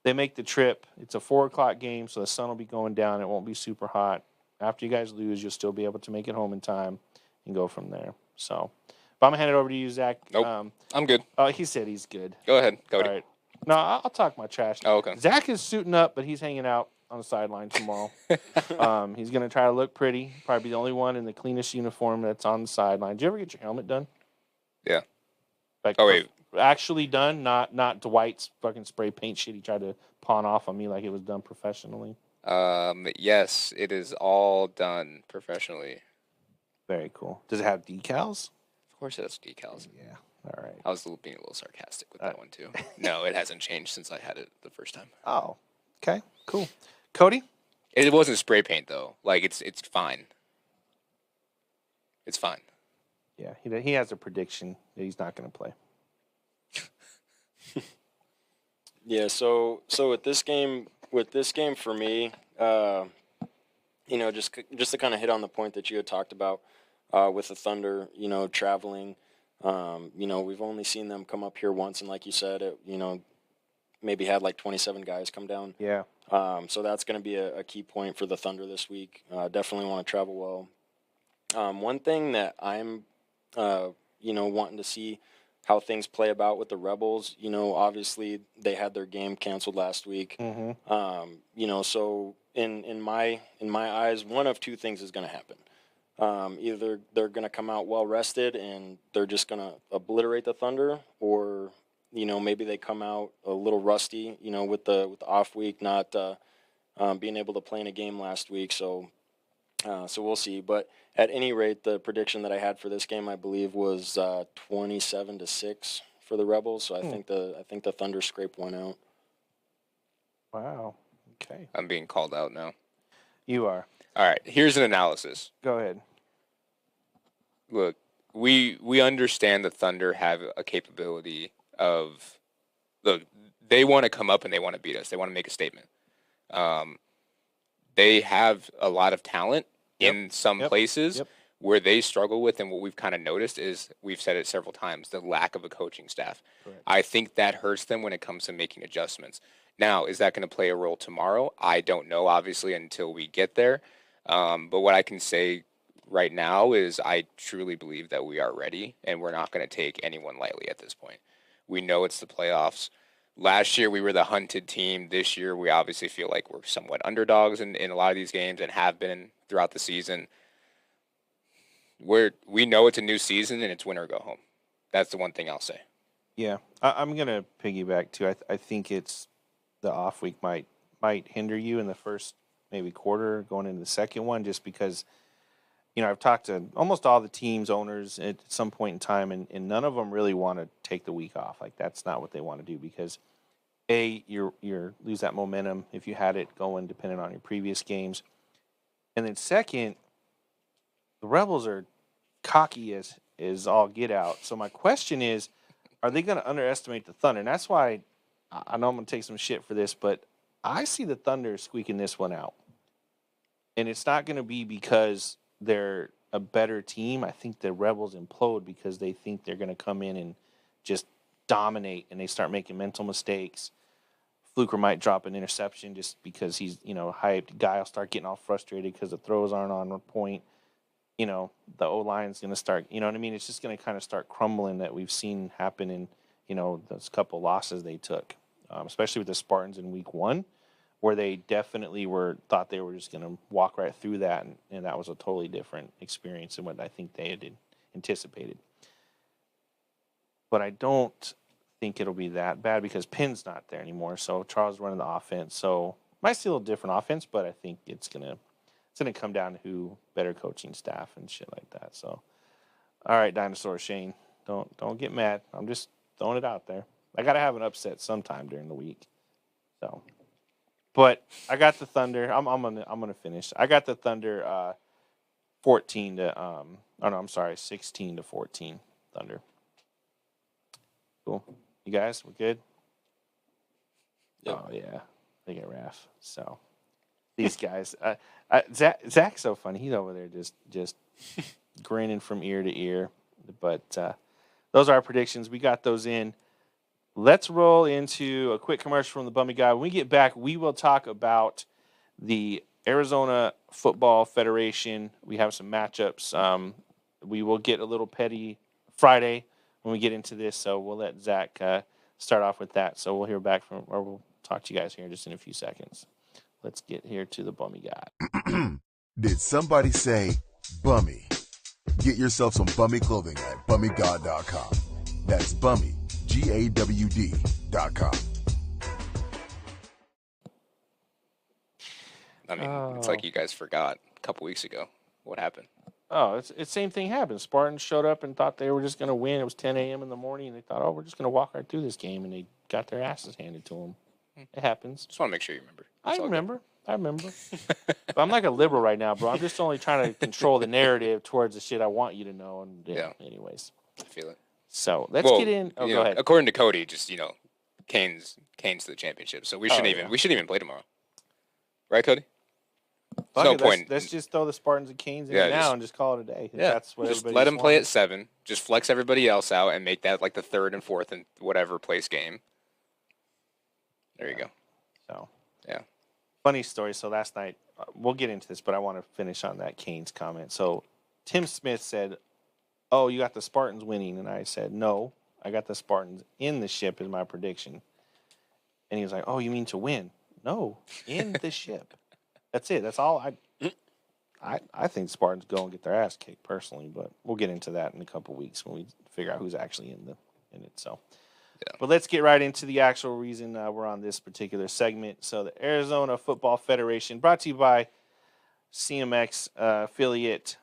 they make the trip. It's a 4:00 game, so the sun will be going down. It won't be super hot. After you guys lose, you'll still be able to make it home in time and go from there. So, but I'm gonna hand it over to you, Zach. Nope. I'm good. He said he's good. Go ahead, Cody. All right. No, I'll talk my trash. Oh, okay. Zach is suiting up, but he's hanging out on the sideline tomorrow. He's gonna try to look pretty. Probably be the only one in the cleanest uniform that's on the sideline. Did you ever get your helmet done? Yeah. Like, Oh, wait. actually done, not Dwight's fucking spray paint shit he tried to pawn off on me like it was done professionally. Yes, it is all done professionally. Very cool. Does it have decals? Of course it has decals. Yeah. All right. I was being a little sarcastic with that one too. No, it hasn't changed since I had it the first time. Oh, okay, cool. Cody? It wasn't spray paint though. Like it's fine. It's fine. Yeah, he has a prediction that he's not going to play. Yeah, so with this game for me, just to kind of hit on the point that you had talked about with the Thunder, traveling. We've only seen them come up here once, and like you said, maybe had like 27 guys come down. Yeah. So that's going to be a key point for the Thunder this week. Definitely want to travel well. One thing that I'm, wanting to see how things play about with the Rebels. Obviously they had their game canceled last week. Mm-hmm. So in my eyes, one of two things is going to happen. Either they're going to come out well rested and they're just going to obliterate the Thunder, or maybe they come out a little rusty. With the off week, not being able to play in a game last week. So we'll see. But at any rate, the prediction that I had for this game, I believe, was 27-6 for the Rebels. So I think the Thunder scrape one out. Wow. Okay. I'm being called out now. You are. All right. Here's an analysis. Go ahead. Look, we understand the Thunder have a capability of. Look, they want to come up and they want to beat us. They want to make a statement. They have a lot of talent in some places. Where they struggle with, and what we've kind of noticed is, we've said it several times, the lack of a coaching staff. Correct. I think that hurts them when it comes to making adjustments. Now, is that going to play a role tomorrow? I don't know, obviously, until we get there. But what I can say right now is I truly believe that we are ready, and we're not going to take anyone lightly at this point. We know it's the playoffs. Last year, we were the hunted team. This year, we obviously feel like we're somewhat underdogs in a lot of these games and have been throughout the season. We know it's a new season and it's win or go home. That's the one thing I'll say. Yeah, I'm gonna piggyback too. I think it's the off week might hinder you in the first maybe quarter going into the second one, just because I've talked to almost all the teams owners at some point in time, and none of them really want to take the week off. Like, that's not what they want to do, because you're lose that momentum if you had it going depending on your previous games, and then second, the Rebels are cocky as all get out. So my question is, are they going to underestimate the Thunder? And that's why I know I'm going to take some shit for this, but I see the Thunder squeaking this one out. And it's not going to be because they're a better team. I think the Rebels implode because they think they're going to come in and just dominate, and they start making mental mistakes. Fluker might drop an interception just because he's, hyped. Guy will start getting all frustrated because the throws aren't on point. The O-line's going to start, It's just going to kind of start crumbling that we've seen happen in, those couple losses they took, especially with the Spartans in week 1, where they definitely thought they were just going to walk right through that. And that was a totally different experience than what I think they had anticipated. But I don't think it'll be that bad because Pinn's not there anymore. So Charles running the offense. So might see a little different offense, but I think it's going to come down to who better coaching staff and shit like that. So, all right, Dinosaur Shane, don't get mad. I'm just throwing it out there. I got to have an upset sometime during the week. So, But I got the Thunder. I'm gonna finish. I got the Thunder 14 to 16-14 Thunder. Cool. You guys, we're good? Yep. Oh yeah. They get Raph. So these guys, Zach's so funny. He's over there just grinning from ear to ear. But those are our predictions. We got those in. Let's roll into a quick commercial from the Bummy Guy. When we get back, we will talk about the Arizona Football Federation. We have some matchups. We will get a little petty Friday when we get into this, so we'll let Zach start off with that. So we'll we'll talk to you guys here just in a few seconds. Let's get here to the Bummy Guy. Did somebody say bummy? Get yourself some bummy clothing at bummygod.com. That's bummy, GAWD.com. I mean, it's like you guys forgot a couple weeks ago. What happened? Oh, it's same thing happened. Spartans showed up and thought they were just going to win. It was 10 a.m. in the morning, and they thought, we're just going to walk right through this game, and they got their asses handed to them. It happens. Just want to make sure you remember. I remember. But I'm like a liberal right now, bro. I'm just only trying to control the narrative towards the shit I want you to know. And anyways, I feel it. So let's get in. Oh, go ahead. According to Cody, just Canes to the championship. So we shouldn't even play tomorrow, right, Cody? No point. Let's just throw the Spartans and Canes in now and just call it a day. Yeah, that's what just let them play at 7. Just flex everybody else out and make that like the 3rd and 4th and whatever place game. There you go. So yeah, funny story. So last night, we'll get into this, but I want to finish on that Canes comment. So Tim Smith said, "Oh, you got the Spartans winning," and I said, "No, I got the Spartans in the ship is my prediction." And he was like, "Oh, you mean to win?" No, in the ship. That's it. That's all. I think Spartans go and get their ass kicked personally, but we'll get into that in a couple weeks when we figure out who's actually in it. So, but let's get right into the actual reason we're on this particular segment. So, the Arizona Football Federation, brought to you by CMX affiliate.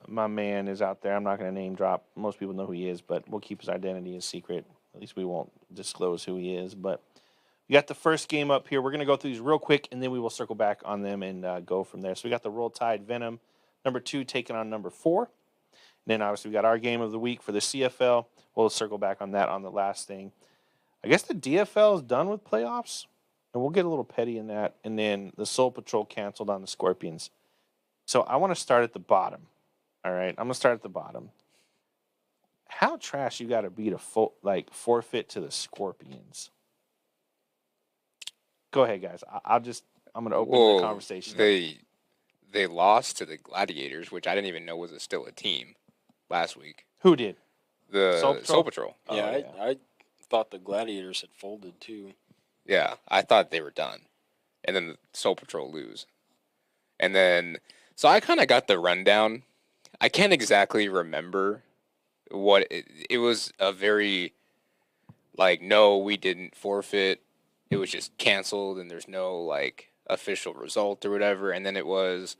My man is out there. I'm not going to name drop. Most people know who he is, but we'll keep his identity a secret. At least we won't disclose who he is, but. We got the first game up here. We're going to go through these real quick, and then we will circle back on them and go from there. So we got the Roll Tide Venom, number 2, taking on number 4. And then, obviously, we got our game of the week for the CFL. We'll circle back on that on the last thing. I guess the DFL is done with playoffs, and we'll get a little petty in that. And then the Soul Patrol canceled on the Scorpions. So I want to start at the bottom. All right? I'm going to start at the bottom. How trash you got to be to forfeit to the Scorpions? Go ahead, guys. I'm going to open the conversation. They lost to the Gladiators, which I didn't even know was still a team last week. Who did? The Soul Patrol. Yeah, I thought the Gladiators had folded too. Yeah, I thought they were done. And then the Soul Patrol lose. And then, so I kind of got the rundown. I can't exactly remember what it was a very, no, we didn't forfeit. It was just canceled, and there's no, official result or whatever. And then it was,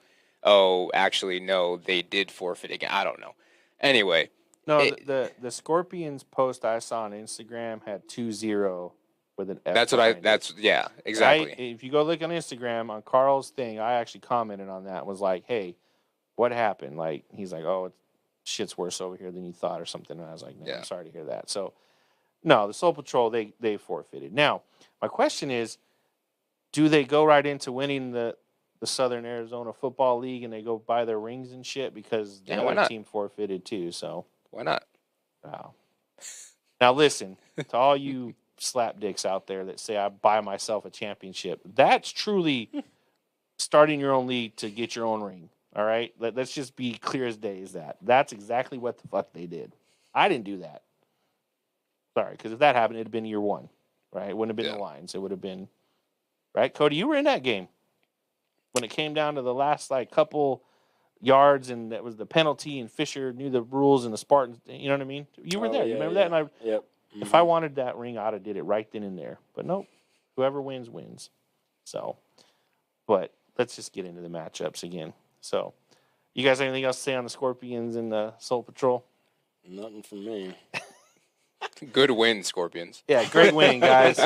actually, no, they did forfeit again. I don't know. Anyway. No, the Scorpions post I saw on Instagram had 2-0 with an F. Yeah, exactly. If you go look on Instagram, on Carl's thing, I actually commented on that and was like, hey, what happened? He's like, shit's worse over here than you thought or something. And I was like, no, I'm sorry to hear that. So, no, the Soul Patrol, they forfeited. Now, my question is, do they go right into winning the Southern Arizona Football League and they go buy their rings and shit because the other team forfeited too? So why not? Wow. Now listen to all you slapdicks out there that say I buy myself a championship. That's truly starting your own league to get your own ring. All right, let's just be clear as day as that. That's exactly what the fuck they did. I didn't do that. Sorry, because if that happened, it'd have been year 1. Right? It wouldn't have been the Lions. It would have been, right? Cody, you were in that game when it came down to the last couple yards, and that was the penalty, and Fisher knew the rules, and the Spartans. You know what I mean? You were there. You remember that? And yep. If I wanted that ring, I'd have did it right then and there. But nope, whoever wins wins. So, but let's just get into the matchups again. So, you guys have anything else to say on the Scorpions and the Soul Patrol? Nothing from me. Good win, Scorpions. Yeah, great win, guys.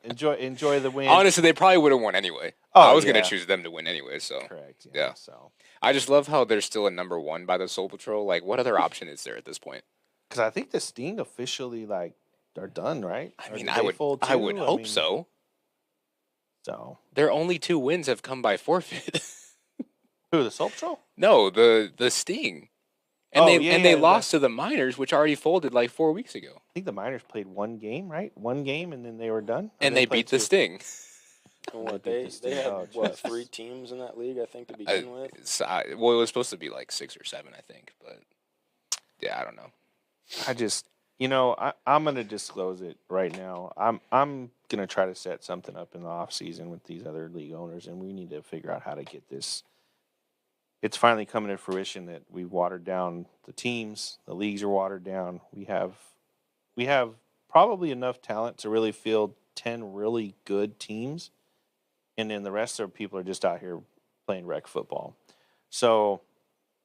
enjoy the win. Honestly, they probably would have won anyway. Oh, I was yeah. going to choose them to win anyway, so. Correct. Yeah. So, I just love how they're still a number 1 by the Soul Patrol. Like, what other option is there at this point? because I think the Sting officially are done, right? I Or mean, did I they would fold I too? would hope mean, so. So, Their only 2 wins have come by forfeit. who, the Soul Patrol? No, the Sting. And Oh, they lost to the Miners, which already folded like 4 weeks ago. I think the Miners played one game, right? One game, and then they were done. Or And they played beat the two? Sting. And what, They beat they the Sting. had Oh, what, Jesus. 3 teams in that league, I think, to begin with. Well, it was supposed to be like 6 or 7, I think, but yeah, I don't know. I just, I'm gonna disclose it right now. I'm gonna try to set something up in the off season with these other league owners, and we need to figure out how to get this. It's finally coming to fruition that we've watered down the teams. The leagues are watered down. We have probably enough talent to really field 10 really good teams, and then the rest of people are just out here playing rec football. So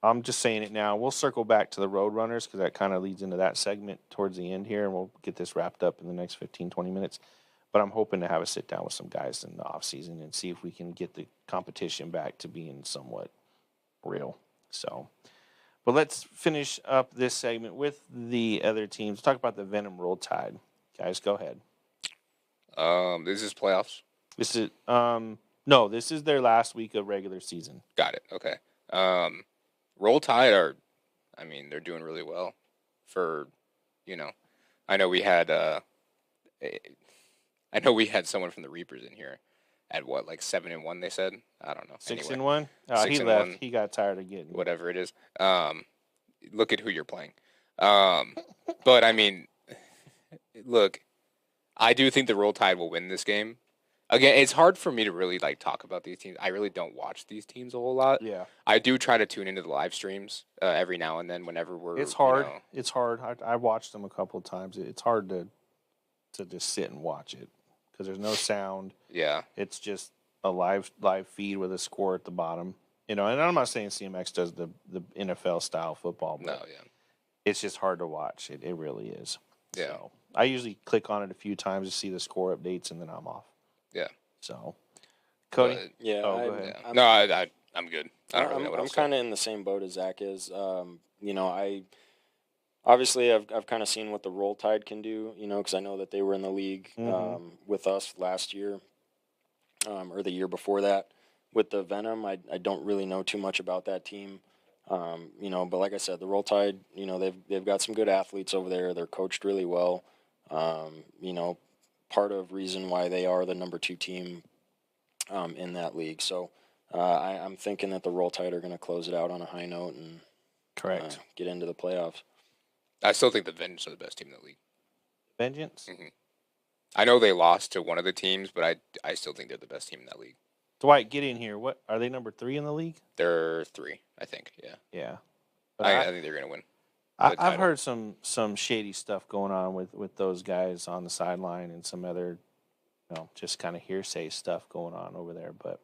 I'm just saying it now. We'll circle back to the Roadrunners because that kind of leads into that segment towards the end here, and we'll get this wrapped up in the next 15, 20 minutes. But I'm hoping to have a sit down with some guys in the off season and see if we can get the competition back to being somewhat real. So, but let's finish up this segment with the other teams. Talk about the Venom Roll Tide. Guys, go ahead. This is playoffs. This is no, this is their last week of regular season. Got it. Okay. Roll Tide they're doing really well. For, I know we had someone from the Reapers in here at what, like 7-1. They said, I don't know. 6-1. 6 He and left. 1. He got tired of getting Whatever it is. Look at who you're playing. But I mean, look, I do think the Roll Tide will win this game. Again, it's hard for me to really like talk about these teams. I really don't watch these teams a whole lot. Yeah, I do try to tune into the live streams every now and then whenever we're. it's hard. It's hard. I watched them a couple of times. It's hard to just sit and watch it because there's no sound. Yeah. It's just a live feed with a score at the bottom. And I'm not saying CMX does the NFL style football, but No. Yeah. it's just hard to watch. It really is. Yeah. So I usually click on it a few times to see the score updates, and then I'm off. Yeah. So, Cody. But, Yeah. Go ahead. yeah. I'm good. I don't really know what I'm else. kind of in the same boat as Zach is. I obviously I've kind of seen what the Roll Tide can do. Because I know that they were in the league with us last year, or the year before that with the Venom. I don't really know too much about that team. But like I said, the Roll Tide, they've got some good athletes over there. They're coached really well. Part of reason why they are the number 2 team in that league. So I'm thinking that the Roll Tide are going to close it out on a high note and Correct. Get into the playoffs. I still think the Vengeance are the best team in the league. Vengeance. Mm-hmm. I know they lost to one of the teams, but I still think they're the best team in that league. Dwight, get in here. What are they, number 3 in the league? They're 3, I think. Yeah. Yeah. I think they're going to win. I've heard some shady stuff going on with those guys on the sideline and some other, just kind of hearsay stuff going on over there. But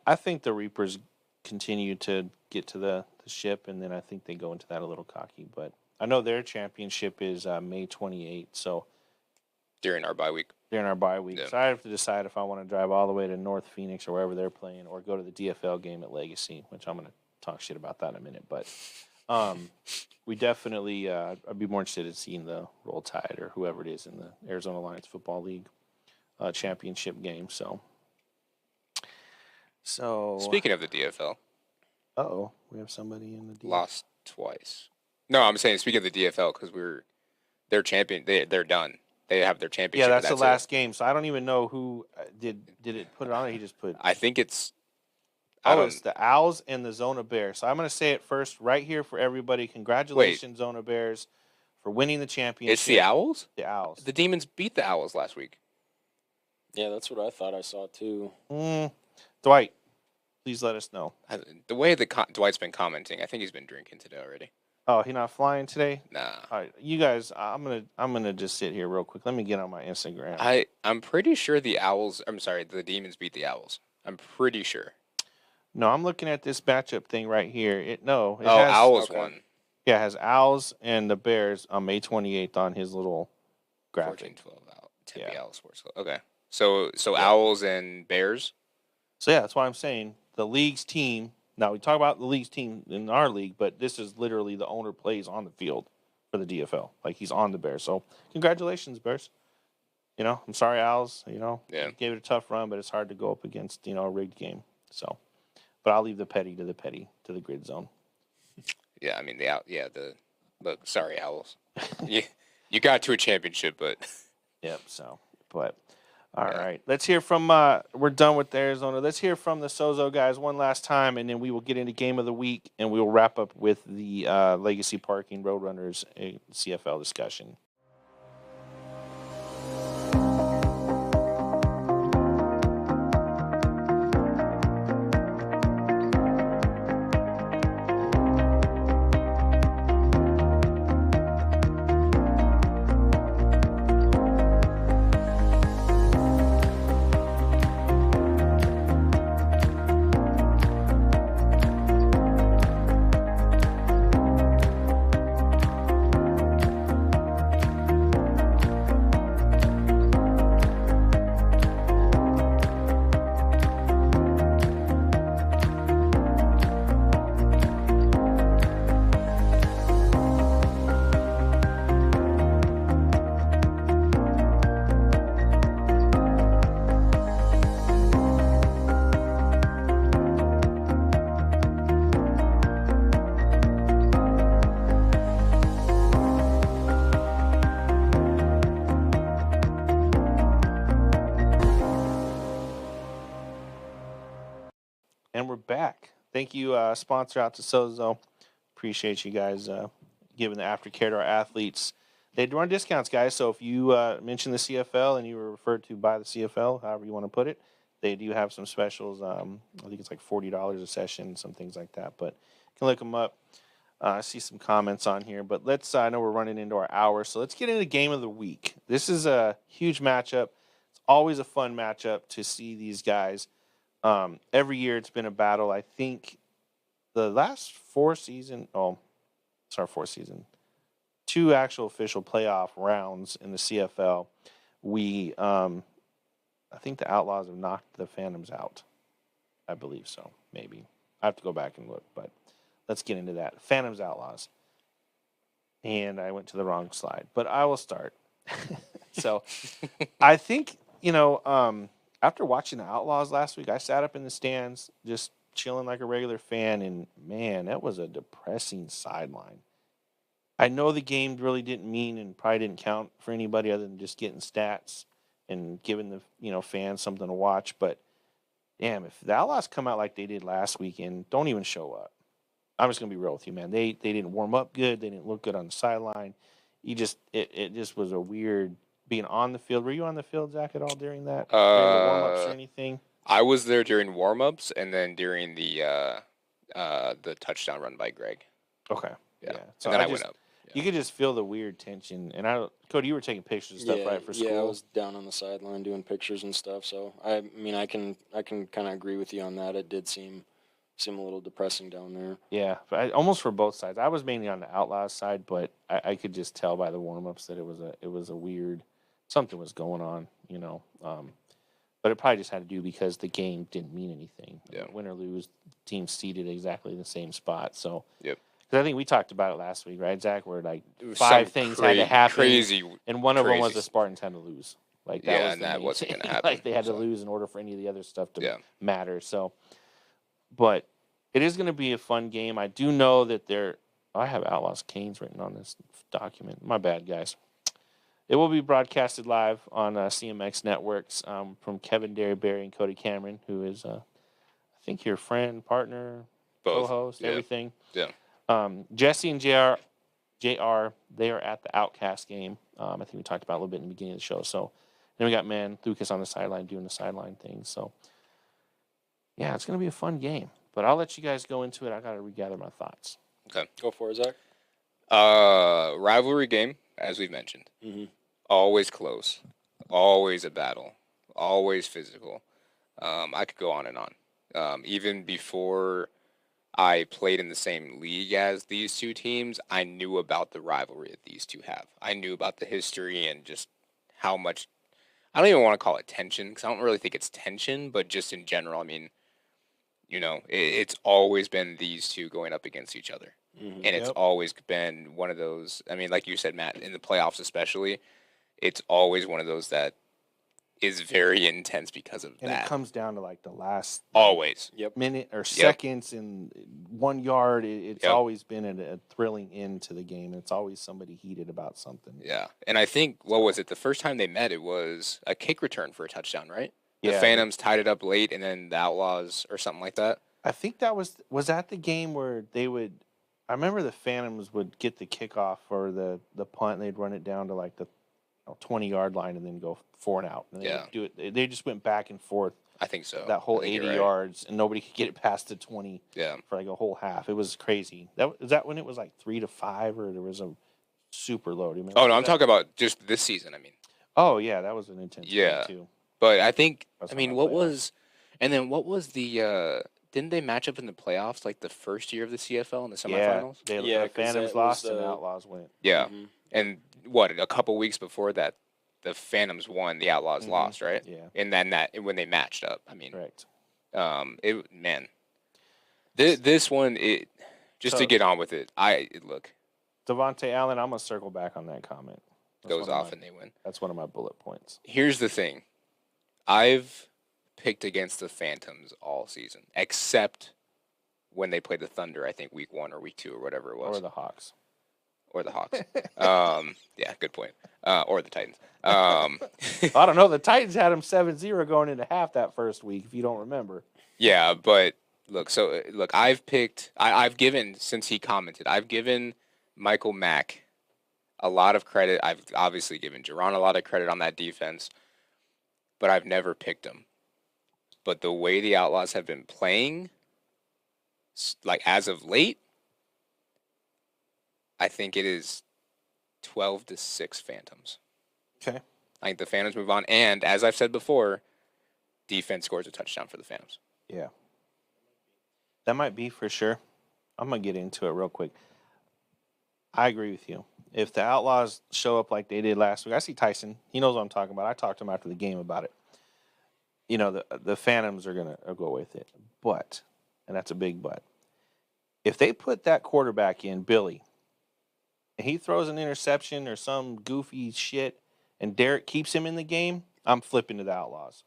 I think the Reapers continue to get to the ship, and then I think they go into that a little cocky. But I know their championship is May 28th, so during our bye week. During our bye week. Yeah. So I have to decide if I want to drive all the way to North Phoenix or wherever they're playing, or go to the DFL game at Legacy, which I'm going to talk shit about that in a minute. But we definitely, I'd be more interested in seeing the Roll Tide or whoever it is in the Arizona Lions Football League championship game. So Speaking of the DFL. We have somebody in the DFL. Lost twice. No, I'm saying speaking of the DFL because they're champion. They're done. They have their championship. Yeah, that's the last game. So I don't even know who did it put it on. Or he just put. I think it's. It's the Owls and the Zona Bears. So I'm going to say it first right here for everybody. Congratulations, Zona Bears, for winning the championship. It's the Owls? The Owls. The Demons beat the Owls last week. Yeah, that's what I thought I saw too. Dwight, please let us know. The way that Dwight's been commenting, I think he's been drinking today already. Oh, he not flying today? Nah. All right, you guys, I'm gonna just sit here real quick. Let me get on my Instagram. I'm pretty sure the Demons beat the Owls. I'm pretty sure. No, I'm looking at this matchup thing right here. It has, Owls won. Yeah, it has Owls and the Bears on May 28th on his little graphic. 14-12 out. Tempe Yeah. Owls Sports Club. Okay. So Yeah. Owls and Bears. So yeah, that's why I'm saying the league's team. Now we talk about the league's team in our league, but this is literally the owner plays on the field for the DFL. Like he's on the Bears. So congratulations, Bears. I'm sorry, Owls. Yeah. Gave it a tough run, but it's hard to go up against a rigged game. So, but I'll leave the petty to the grid zone. Yeah, I mean look, sorry, Owls. You got to a championship, but Yep. So, but all Yeah. right, let's hear from. We're done with Arizona. Let's hear from the Sozo guys one last time, and then we will get into game of the week, and we will wrap up with the Legacy Parking Roadrunners CFL discussion. And we're back. Thank you, sponsor out to Sozo. Appreciate you guys giving the aftercare to our athletes. They do run discounts, guys. So if you mention the CFL and you were referred to by the CFL, however you want to put it, they do have some specials. I think it's like $40 a session, some things like that. But you can look them up. I see some comments on here. But I know we're running into our hour, so let's get into game of the week. This is a huge matchup. It's always a fun matchup to see these guys. Every year it's been a battle. I think the last fourth season, 2 actual official playoff rounds in the CFL, I think the Outlaws have knocked the Phantoms out. I believe so, maybe. I have to go back and look, but let's get into that. Phantoms, Outlaws. And I went to the wrong slide, but I will start. So I think, after watching the Outlaws last week, I sat up in the stands just chilling like a regular fan, and man, that was a depressing sideline. I know the game really didn't mean and probably didn't count for anybody other than just getting stats and giving the fans something to watch. But damn, if the Outlaws come out like they did last weekend, don't even show up. I'm just gonna be real with you, man. They didn't warm up good. They didn't look good on the sideline. It just was a weird being on the field. Were you on the field, Zach, at all during that during the warm ups or anything? I was there during warm-ups and then during the touchdown run by Greg. Okay. Yeah. So and then I went up. You could just feel the weird tension. And Cody, you were taking pictures and stuff, right, for school? Yeah, I was down on the sideline doing pictures and stuff. So I mean, I can kind of agree with you on that. It did seem a little depressing down there. Yeah, but almost for both sides. I was mainly on the Outlaws side, but I could just tell by the warm ups that it was a weird something was going on, But it probably just had to do because the game didn't mean anything. Yeah. Win or lose, teams seated exactly the same spot. So Yep. Because I think we talked about it last week, right, Zach? Where like 5 things had to happen, crazy, and one of them was crazy. the Spartans had to lose. Like that Yeah, was and the that main wasn't thing. gonna happen, Like they had to so. lose in order for any of the other stuff to Yeah. matter. So, but it is going to be a fun game. I do know that I have Outlaws Canes written on this document. My bad, guys. It will be broadcasted live on CMX Networks from Kevin Derryberry and Cody Cameron, who is, I think, your friend, partner, Both. co-host, Yeah. everything. Yeah. Jesse and JR, they are at the Outcast game. I think we talked about it a little bit in the beginning of the show. So then we got Lucas on the sideline doing the sideline thing. So, yeah, it's going to be a fun game. But I'll let you guys go into it. I got to regather my thoughts. Okay. Go for it, Zach. Rivalry game, as we've mentioned. Mm-hmm. Always close. Always a battle. Always physical. I could go on and on. Even before I played in the same league as these two teams, I knew about the rivalry that these two have. I knew about the history and just how much I don't even want to call it tension because I don't really think it's tension, but just in general, I mean, it's always been these two going up against each other. And it's Yep. always been one of those, I mean, like you said, Matt, in the playoffs especially, it's always one of those that is very intense because of And that. it comes down to like the last Always. minute or seconds in 1 yard. It's Yep. always been a thrilling end to the game. It's always somebody heated about something. Yeah. And I think, what was it? The first time they met, it was a kick return for a touchdown, right? The Yeah, Phantoms tied it up late, and then the Outlaws or something like that. I think that was that the game where they would. I remember the Phantoms would get the kickoff or the punt, and they'd run it down to like the 20-yard line and then go 4 and out. And they would do it. They just went back and forth I think so. that whole I think 80 you're right. yards, and nobody could get it past the 20 Yeah. for like a whole half. It was crazy. Is that when it was like 3-5, or there was a super low? Do you remember Oh, no, I'm that? talking about just this season, I mean. Oh, yeah, that was an intense game too. But I think, That's I on mean, my what playoffs. was, and then what was the, didn't they match up in the playoffs like the first year of the CFL in the Yeah, semifinals? Yeah, the 'cause Phantoms that lost was and the the- Outlaws went. Yeah. Mhm. And what, a couple weeks before that, the Phantoms won, the Outlaws lost, right? Yeah, And then when they matched up, I mean, correct. this one, just to So- get on with it, look, Devontae Allen, I'm gonna circle back on that comment. goes off and they win. That's one of my bullet points. Here's the thing. I've picked against the Phantoms all season, except when they played the Thunder, I think week 1 or week 2 or whatever it was. Or the Hawks. Or the Hawks. Yeah, good point. Or the Titans. I don't know. The Titans had them 7-0 going into half that first week, if you don't remember. Yeah, but look, I've picked, I've given, since he commented, I've given Michael Mack a lot of credit. I've obviously given Jerron a lot of credit on that defense, but I've never picked him. But the way the Outlaws have been playing, like as of late, I think it is 12-6 Phantoms. Okay. I think the Phantoms move on, and as I've said before, defense scores a touchdown for the Phantoms. Yeah. That might be for sure. I'm going to get into it real quick. I agree with you. If the Outlaws show up like they did last week, I see Tyson. He knows what I'm talking about. I talked to him after the game about it. The Phantoms are going to go with it. But, and that's a big but, if they put that quarterback in, Billy, and he throws an interception or some goofy shit, and Derek keeps him in the game, I'm flipping to the Outlaws.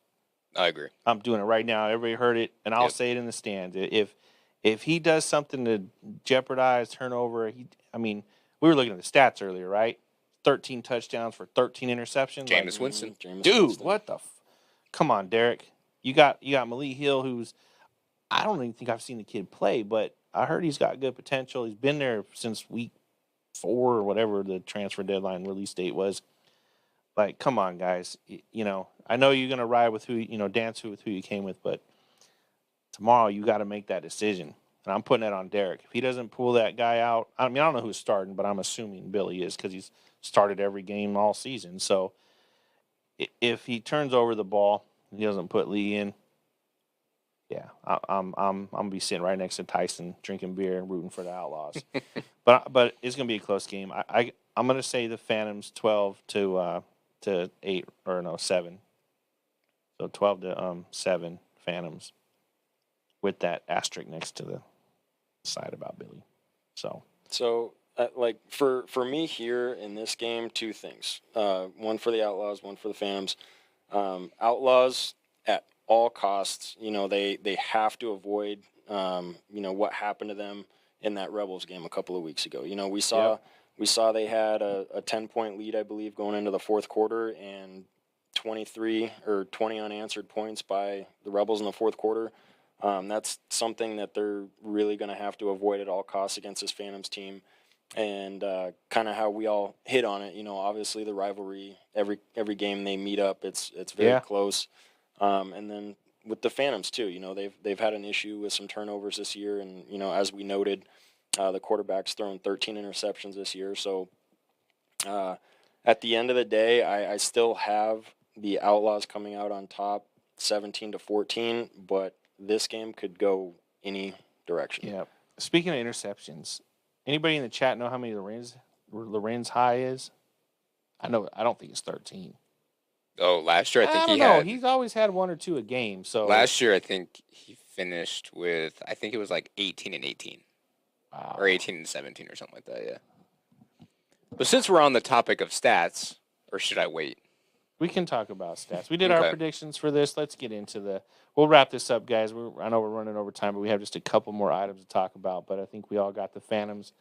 I agree. I'm doing it right now. Everybody heard it, and I'll Yep. say it in the stands. If he does something to jeopardize turnover, we were looking at the stats earlier, right? 13 touchdowns for 13 interceptions. Jameis Winston. Jameis Dude, Winston. what the? Come on, Derek. You got Malik Hill, who's I don't even think I've seen the kid play, but I heard he's got good potential. He's been there since week 4 or whatever the transfer deadline release date was. Like, come on, guys. I know you're gonna ride with dance with who you came with, but tomorrow you got to make that decision. And I'm putting that on Derek. If he doesn't pull that guy out, I don't know who's starting, but I'm assuming Billy is because he's started every game all season. So if he turns over the ball and he doesn't put Lee in, yeah, I'm gonna be sitting right next to Tyson, drinking beer and rooting for the Outlaws. but it's gonna be a close game. I'm gonna say the Phantoms 12 to 8 or no 7. So 12 to 7 Phantoms with that asterisk next to the side about Billy. So like for me here in this game, 2 things. One for the Outlaws, one for the Phantoms. Outlaws at all costs, they have to avoid, what happened to them in that Rebels game a couple of weeks ago. We saw they had a 10-point lead, I believe, going into the fourth quarter, and 23 or 20 unanswered points by the Rebels in the fourth quarter. That's something that they're really going to have to avoid at all costs against this Phantoms team. And kind of how we all hit on it, obviously the rivalry, every game they meet up, it's very close. And then with the Phantoms too, they've had an issue with some turnovers this year, and as we noted, the quarterback's thrown 13 interceptions this year. So at the end of the day, I still have the Outlaws coming out on top, 17-14, but this game could go any direction. yeah. Speaking of interceptions, anybody in the chat know how many Loren's high is? I know. I don't think it's 13. Oh, last year I think I don't he know. had. He's always had 1 or 2 a game. So Last year I think he finished with, I think it was like 18 and 18 wow. or 18 and 17 or something like that. Yeah. But since we're on the topic of stats, or should I wait? We can talk about stats. We did our Okay. predictions for this. Let's get into the. We'll wrap this up, guys. I know we're running over time, but we have just a couple more items to talk about. But I think we all got the Phantoms.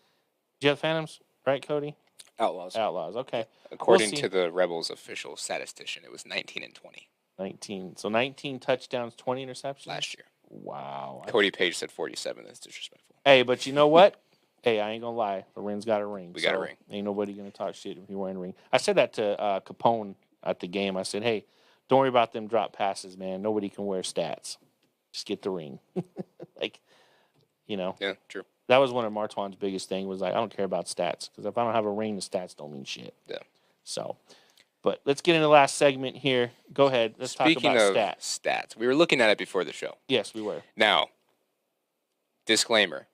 Do you have Phantoms, right, Cody? Outlaws. Outlaws. Okay. According We'll see. to the Rebels official statistician, it was 19 and 20 19. So 19 touchdowns, 20 interceptions last year. Wow. Cody Page said 47. That's disrespectful. Hey, but you know what? Hey, I ain't gonna lie. Loren's got a ring. We got a ring. Ain't nobody gonna talk shit if you're wearing a ring. I said that to Capone at the game. I said, hey, don't worry about them drop passes, man. Nobody can wear stats. Just get the ring. Like, you know. Yeah, true. That was one of Martwan's biggest thing was like, I don't care about stats. Because if I don't have a ring, the stats don't mean shit. Yeah. So, but let's get into the last segment here. Go ahead. Let's Speaking talk about of stats, we were looking at it before the show. Yes, we were. Now, disclaimer.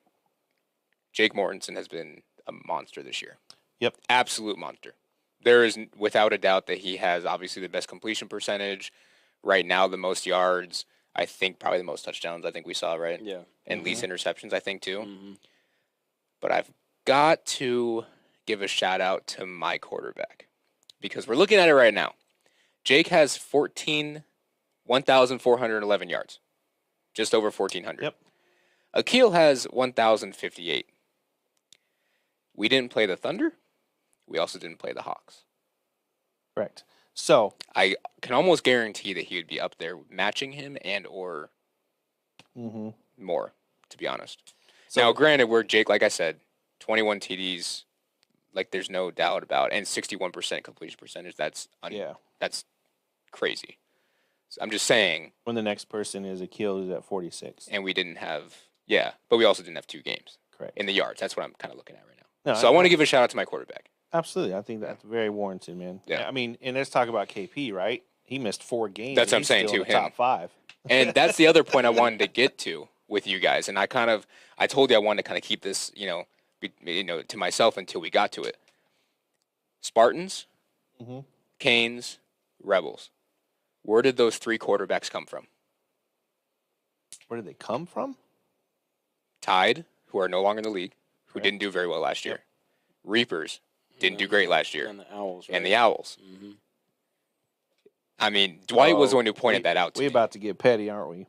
Jake Mortensen has been a monster this year. Yep. Absolute monster. There is without a doubt that he has obviously the best completion percentage. Right now, the most yards. I think probably the most touchdowns I think we saw, right? Yeah. And least interceptions, I think, too. Mm-hmm. But I've got to give a shout out to my quarterback because we're looking at it right now. Jake has 1,411 yards, just over 1,400. Yep. Akil has 1,058. We didn't play the Thunder. We also didn't play the Hawks. Correct. So I can almost guarantee that he would be up there matching him and or more, to be honest. So, now, granted, we're Jake, like I said, 21 TDs, like there's no doubt about, and 61% completion percentage. That's crazy. So I'm just saying. When the next person is Akil, who's at 46. And we didn't have, but we also didn't have 2 games. Correct. In the yards. That's what I'm kind of looking at right now. No, so I want to give a shout out to my quarterback. Absolutely. I think that's very warranted, man. Yeah. I mean, and let's talk about KP, right? He missed 4 games. That's what I'm saying, too. him. Top 5. And that's the other point I wanted to get to with you guys. And I told you I wanted to kind of keep this, to myself until we got to it. Spartans, Canes, Rebels. Where did those 3 quarterbacks come from? Where did they come from? Tide, who are no longer in the league, who didn't do very well last year. Reapers didn't do great last year. And the Owls. Right? And the Owls. Mm-hmm. I mean, Dwight was the one who pointed that out to me. We're about to get petty, aren't we?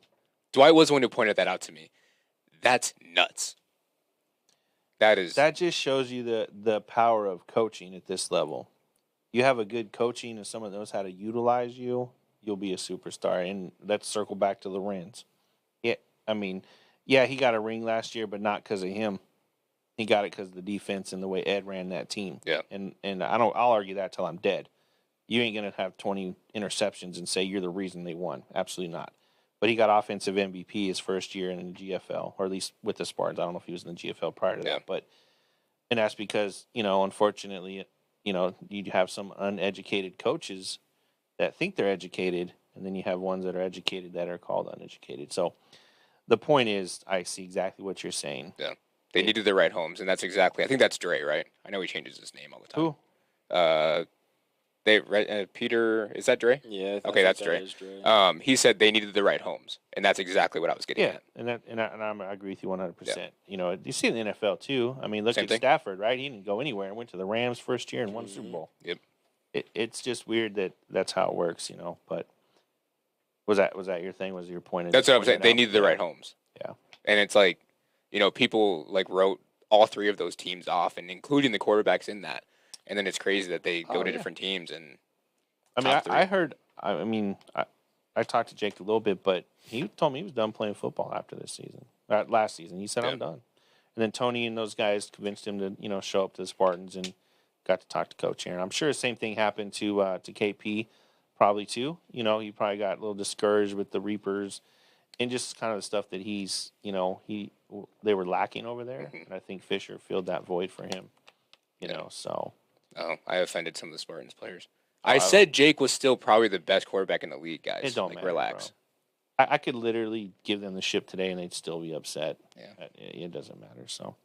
Dwight was the one who pointed that out to me. That's nuts. That just shows you the power of coaching at this level. You have a good coaching and someone that knows how to utilize you, you'll be a superstar. And let's circle back to Lorenz. Yeah, I mean, he got a ring last year, but not because of him. He got it because of the defense and the way Ed ran that team. Yeah. And I'll argue that till I'm dead. You ain't gonna have 20 interceptions and say you're the reason they won. Absolutely not. But he got offensive MVP his first year in the GFL, or at least with the Spartans. I don't know if he was in the GFL prior to that, and that's because unfortunately, you have some uneducated coaches that think they're educated, and then you have ones that are educated that are called uneducated. So the point is, I see exactly what you're saying. Yeah. They needed the right homes, and that's exactly. I think that's Dre, right? I know he changes his name all the time. Who? Peter, is that Dre? Yeah. Okay, that's Dre. Is Dre. He said they needed the right homes, and that's exactly what I was getting at. And I agree with you 100%. You see in the NFL too. I mean, look at Stafford, right? He didn't go anywhere and went to the Rams first year and won the Super Bowl. Yep. It's just weird that's how it works, But was that your thing? Was your point? That's what I'm saying. They needed the right homes. Yeah. And it's like, people like wrote all 3 of those teams off, and including the quarterbacks in that. And then it's crazy that they go to different teams. And I mean, I heard. I mean, I talked to Jake a little bit, but he told me he was done playing football after this season. Last season, he said, "I'm done." And then Tony and those guys convinced him to show up to the Spartans and got to talk to Coach Aaron. I'm sure the same thing happened to KP, probably too. He probably got a little discouraged with the Reapers and just kind of the stuff that they were lacking over there. And I think Fisher filled that void for him. So. Oh, I offended some of the Spartans players. I said Jake was still probably the best quarterback in the league, guys. It don't matter, relax. Bro. I could literally give them the ship today and they'd still be upset. Yeah. It doesn't matter. So,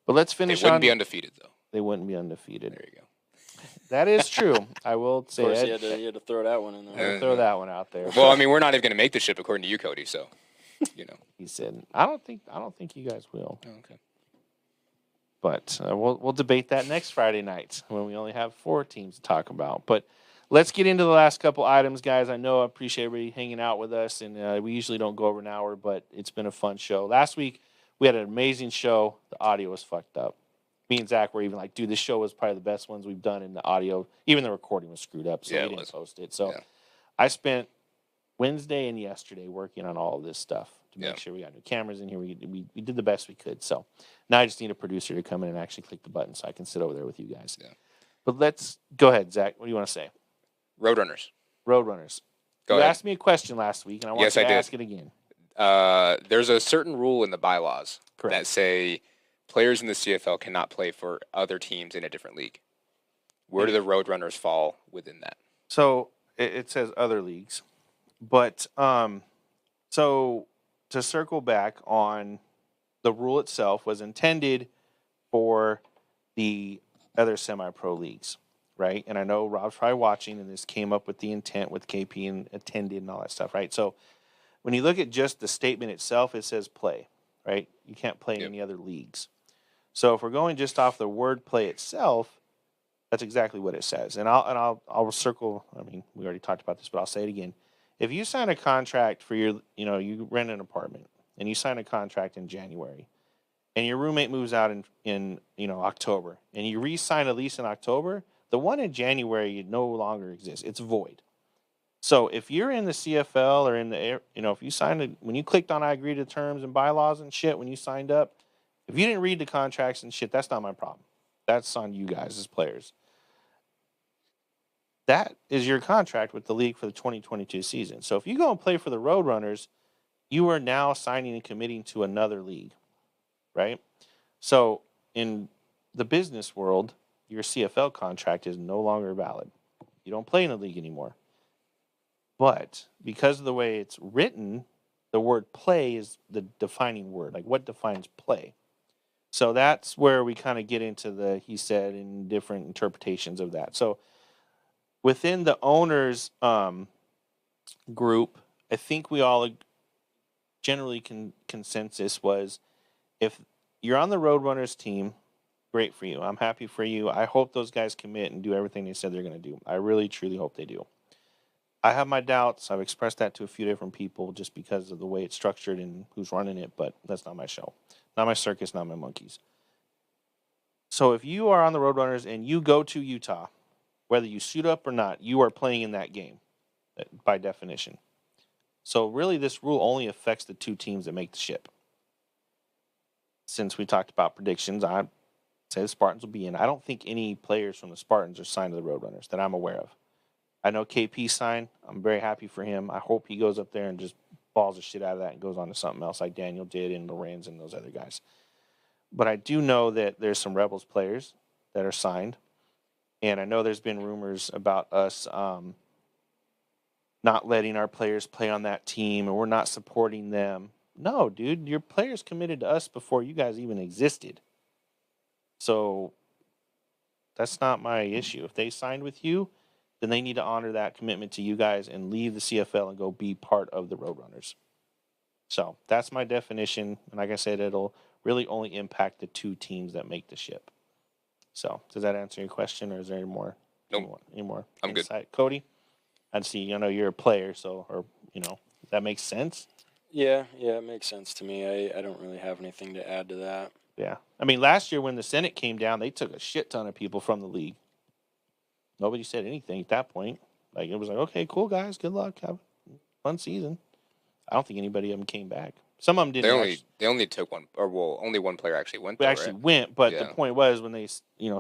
but let's finish. They wouldn't be undefeated, though. They wouldn't be undefeated. There you go. That is true. I will Of say course, it. you had to throw that one in there. I'll throw that one out there. Well, I mean, we're not even going to make the ship according to you, Cody. So, you know. He said, I don't think you guys will. Oh, okay. But we'll debate that next Friday night when we only have 4 teams to talk about. But let's get into the last couple items, guys. I know I appreciate everybody hanging out with us, and we usually don't go over an hour, but it's been a fun show. Last week, we had an amazing show. The audio was fucked up. Me and Zach were even like, dude, this show was probably the best ones we've done in the audio. Even the recording was screwed up, so we didn't post it. So I spent Wednesday and yesterday working on all of this stuff to make sure we got new cameras in here. We did the best we could. So now I just need a producer to come in and actually click the button so I can sit over there with you guys. Yeah. But let's go ahead, Zach. What do you want to say? Roadrunners. Roadrunners. You asked me a question last week, and I want you to ask it again. There's a certain rule in the bylaws that say players in the CFL cannot play for other teams in a different league. Where do the Roadrunners fall within that? So it says other leagues. But so to circle back on the rule itself was intended for the other semi-pro leagues, right? And I know Rob's probably watching, and this came up with the intent with KP and attended and all that stuff, right? So when you look at just the statement itself, it says play, right? You can't play in any other leagues. So if we're going just off the word play itself, that's exactly what it says. And I'll circle. I mean, we already talked about this, but I'll say it again. If you sign a contract for your, you rent an apartment and you sign a contract in January, and your roommate moves out in October, and you re-sign a lease in October, the one in January no longer exists. It's void. So if you're in the CFL or in the, if you signed when you clicked on I agree to terms and bylaws and shit when you signed up, if you didn't read the contracts and shit, that's not my problem. That's on you guys as players. That is your contract with the league for the 2022 season. So if you go and play for the Roadrunners, you are now signing and committing to another league, right? So in the business world, your CFL contract is no longer valid. You don't play in the league anymore. But because of the way it's written, the word play is the defining word. Like, what defines play? So that's where we kind of get into the he said and different interpretations of that. So within the owners group, I think we all generally consensus was if you're on the Roadrunners team, great for you. I'm happy for you. I hope those guys commit and do everything they said they're going to do. I really, truly hope they do. I have my doubts. I've expressed that to a few different people just because of the way it's structured and who's running it, but that's not my show. Not my circus, not my monkeys. So if you are on the Roadrunners and you go to Utah, whether you suit up or not, you are playing in that game by definition. So really this rule only affects the 2 teams that make the ship. Since we talked about predictions, I say the Spartans will be in. I don't think any players from the Spartans are signed to the Roadrunners that I'm aware of. I know KP signed. I'm very happy for him. I hope he goes up there and just balls the shit out of that and goes on to something else like Daniel did and Lorenz and those other guys. But I do know that there's some Rebels players that are signed. And I know there's been rumors about us not letting our players play on that team and we're not supporting them. No, dude, your players committed to us before you guys even existed. So that's not my issue. If they signed with you, then they need to honor that commitment to you guys and leave the CFL and go be part of the Roadrunners. So that's my definition. And like I said, it'll really only impact the 2 teams that make the ship. So does that answer your question, or is there any more? Nope. Any more I'm insight? good. Cody? I'd see, you're a player, so, or, that makes sense? Yeah, it makes sense to me. I don't really have anything to add to that. Yeah. I mean, last year when the Senate came down, they took a shit ton of people from the league. Nobody said anything at that point. Like, it was like, okay, cool, guys. Good luck. Have a fun season. I don't think anybody of them came back. Some of them didn't. They only took one, only one player actually went. Went, but the point was when they,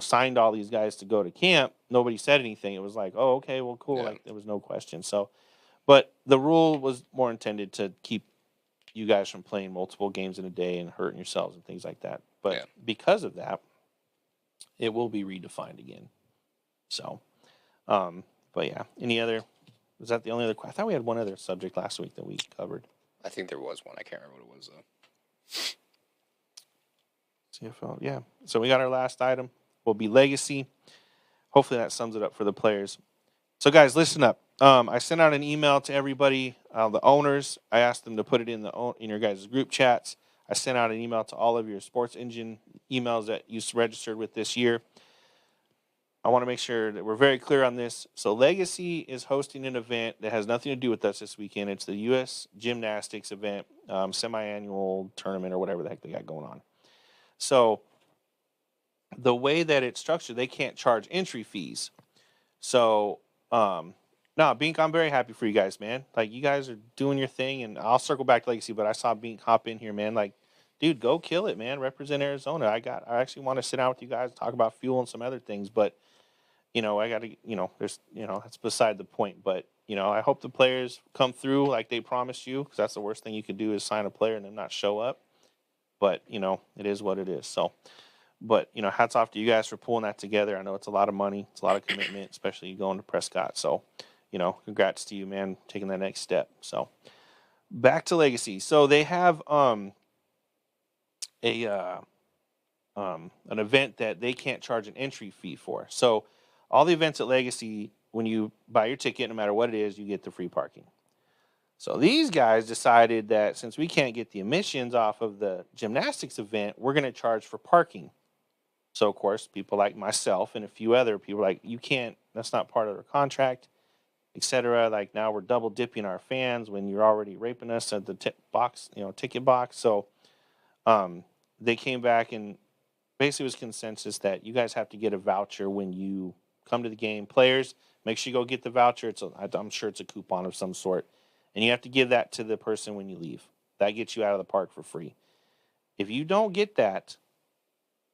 signed all these guys to go to camp, nobody said anything. It was like, oh, okay, well, cool. Yeah. Like, there was no question. So, but the rule was more intended to keep you guys from playing multiple games in a day and hurting yourselves and things like that. But because of that, it will be redefined again. So, but yeah, was that the only other? I thought we had one other subject last week that we covered. I think there was one. I can't remember what it was though. CFL, yeah. So we got our last item. Will be legacy. hopefully that sums it up for the players. So, guys, listen up. I sent out an email to everybody, the owners. I asked them to put it in your guys' group chats. I sent out an email to all of your Sports Engine emails that you registered with this year. I want to make sure that we're very clear on this. So, Legacy is hosting an event that has nothing to do with us this weekend. It's the U.S. Gymnastics event, semi-annual tournament or whatever the heck they got going on. So, the way that it's structured, they can't charge entry fees. So, no, Bink, I'm very happy for you guys, man. Like, you guys are doing your thing, and I'll circle back to Legacy, but I saw Bink hop in here, man. Like, dude, go kill it, man. Represent Arizona. I actually want to sit down with you guys and talk about fuel and some other things, but I got to, that's beside the point. But, I hope the players come through like they promised you, because that's the worst thing you could do is sign a player and then not show up. But, it is what it is. So, but, hats off to you guys for pulling that together. I know it's a lot of money. It's a lot of commitment, especially going to Prescott. So, congrats to you, man, taking that next step. So, back to Legacy. So, they have an event that they can't charge an entry fee for. So, all the events at Legacy, when you buy your ticket, no matter what it is, you get the free parking. So these guys decided that since we can't get the emissions off of the gymnastics event, we're going to charge for parking. So, of course, people like myself and a few other people like, you can't, that's not part of our contract, etc. Like, now we're double dipping our fans when you're already raping us at the ticket box. So they came back and basically was consensus that you guys have to get a voucher when you come to the game. Players, make sure you go get the voucher. I'm sure it's a coupon of some sort. And you have to give that to the person when you leave. That gets you out of the park for free. If you don't get that,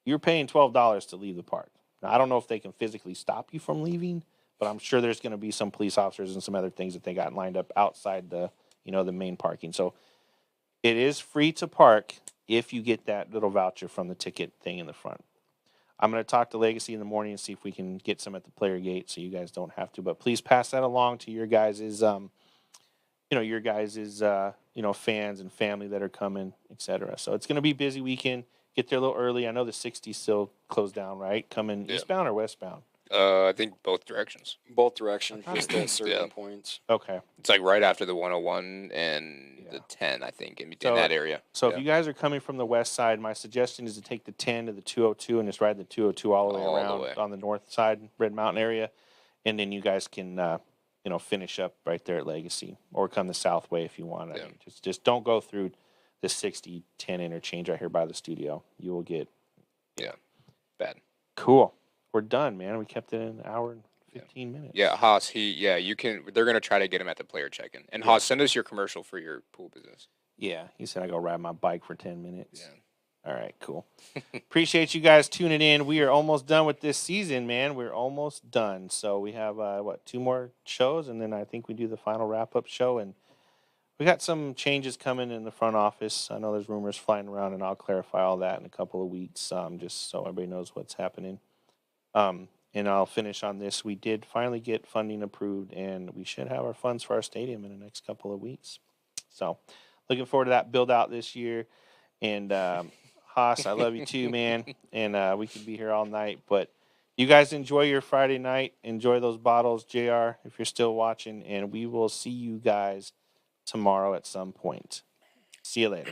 you're paying $12 to leave the park. Now, I don't know if they can physically stop you from leaving, but I'm sure there's going to be some police officers and some other things that they got lined up outside the main parking. So it is free to park if you get that little voucher from the ticket thing in the front. I'm going to talk to Legacy in the morning and see if we can get some at the player gate so you guys don't have to. But please pass that along to your guys' fans and family that are coming, etc. So it's going to be a busy weekend. Get there a little early. I know the 60 still closed down, right? Coming eastbound or westbound? I think both directions. Both directions, just at certain points. Okay. It's like right after the 101 and the 10, I think, in that area. So if you guys are coming from the west side, my suggestion is to take the 10 to the 202 and just ride the 202 all the way around on the north side, Red Mountain area. And then you guys can, finish up right there at Legacy or come the south way if you want. I mean, just don't go through the 60-10 interchange right here by the studio. You will get bad. Cool. We're done, man. We kept it in an hour and 15 minutes. Yeah, Haas, you can. They're gonna try to get him at the player check-in. And Haas, send us your commercial for your pool business. Yeah, he said I go ride my bike for 10 minutes. Yeah. All right, cool. Appreciate you guys tuning in. We are almost done with this season, man. We're almost done. So we have 2 more shows, and then I think we do the final wrap-up show. And we got some changes coming in the front office. I know there's rumors flying around, and I'll clarify all that in a couple of weeks, just so everybody knows what's happening. And I'll finish on this. We did finally get funding approved, and we should have our funds for our stadium in the next couple of weeks. So looking forward to that build out this year. And Haas, I love you too, man. And we could be here all night. But you guys enjoy your Friday night. Enjoy those bottles, JR, if you're still watching. And we will see you guys tomorrow at some point. See you later.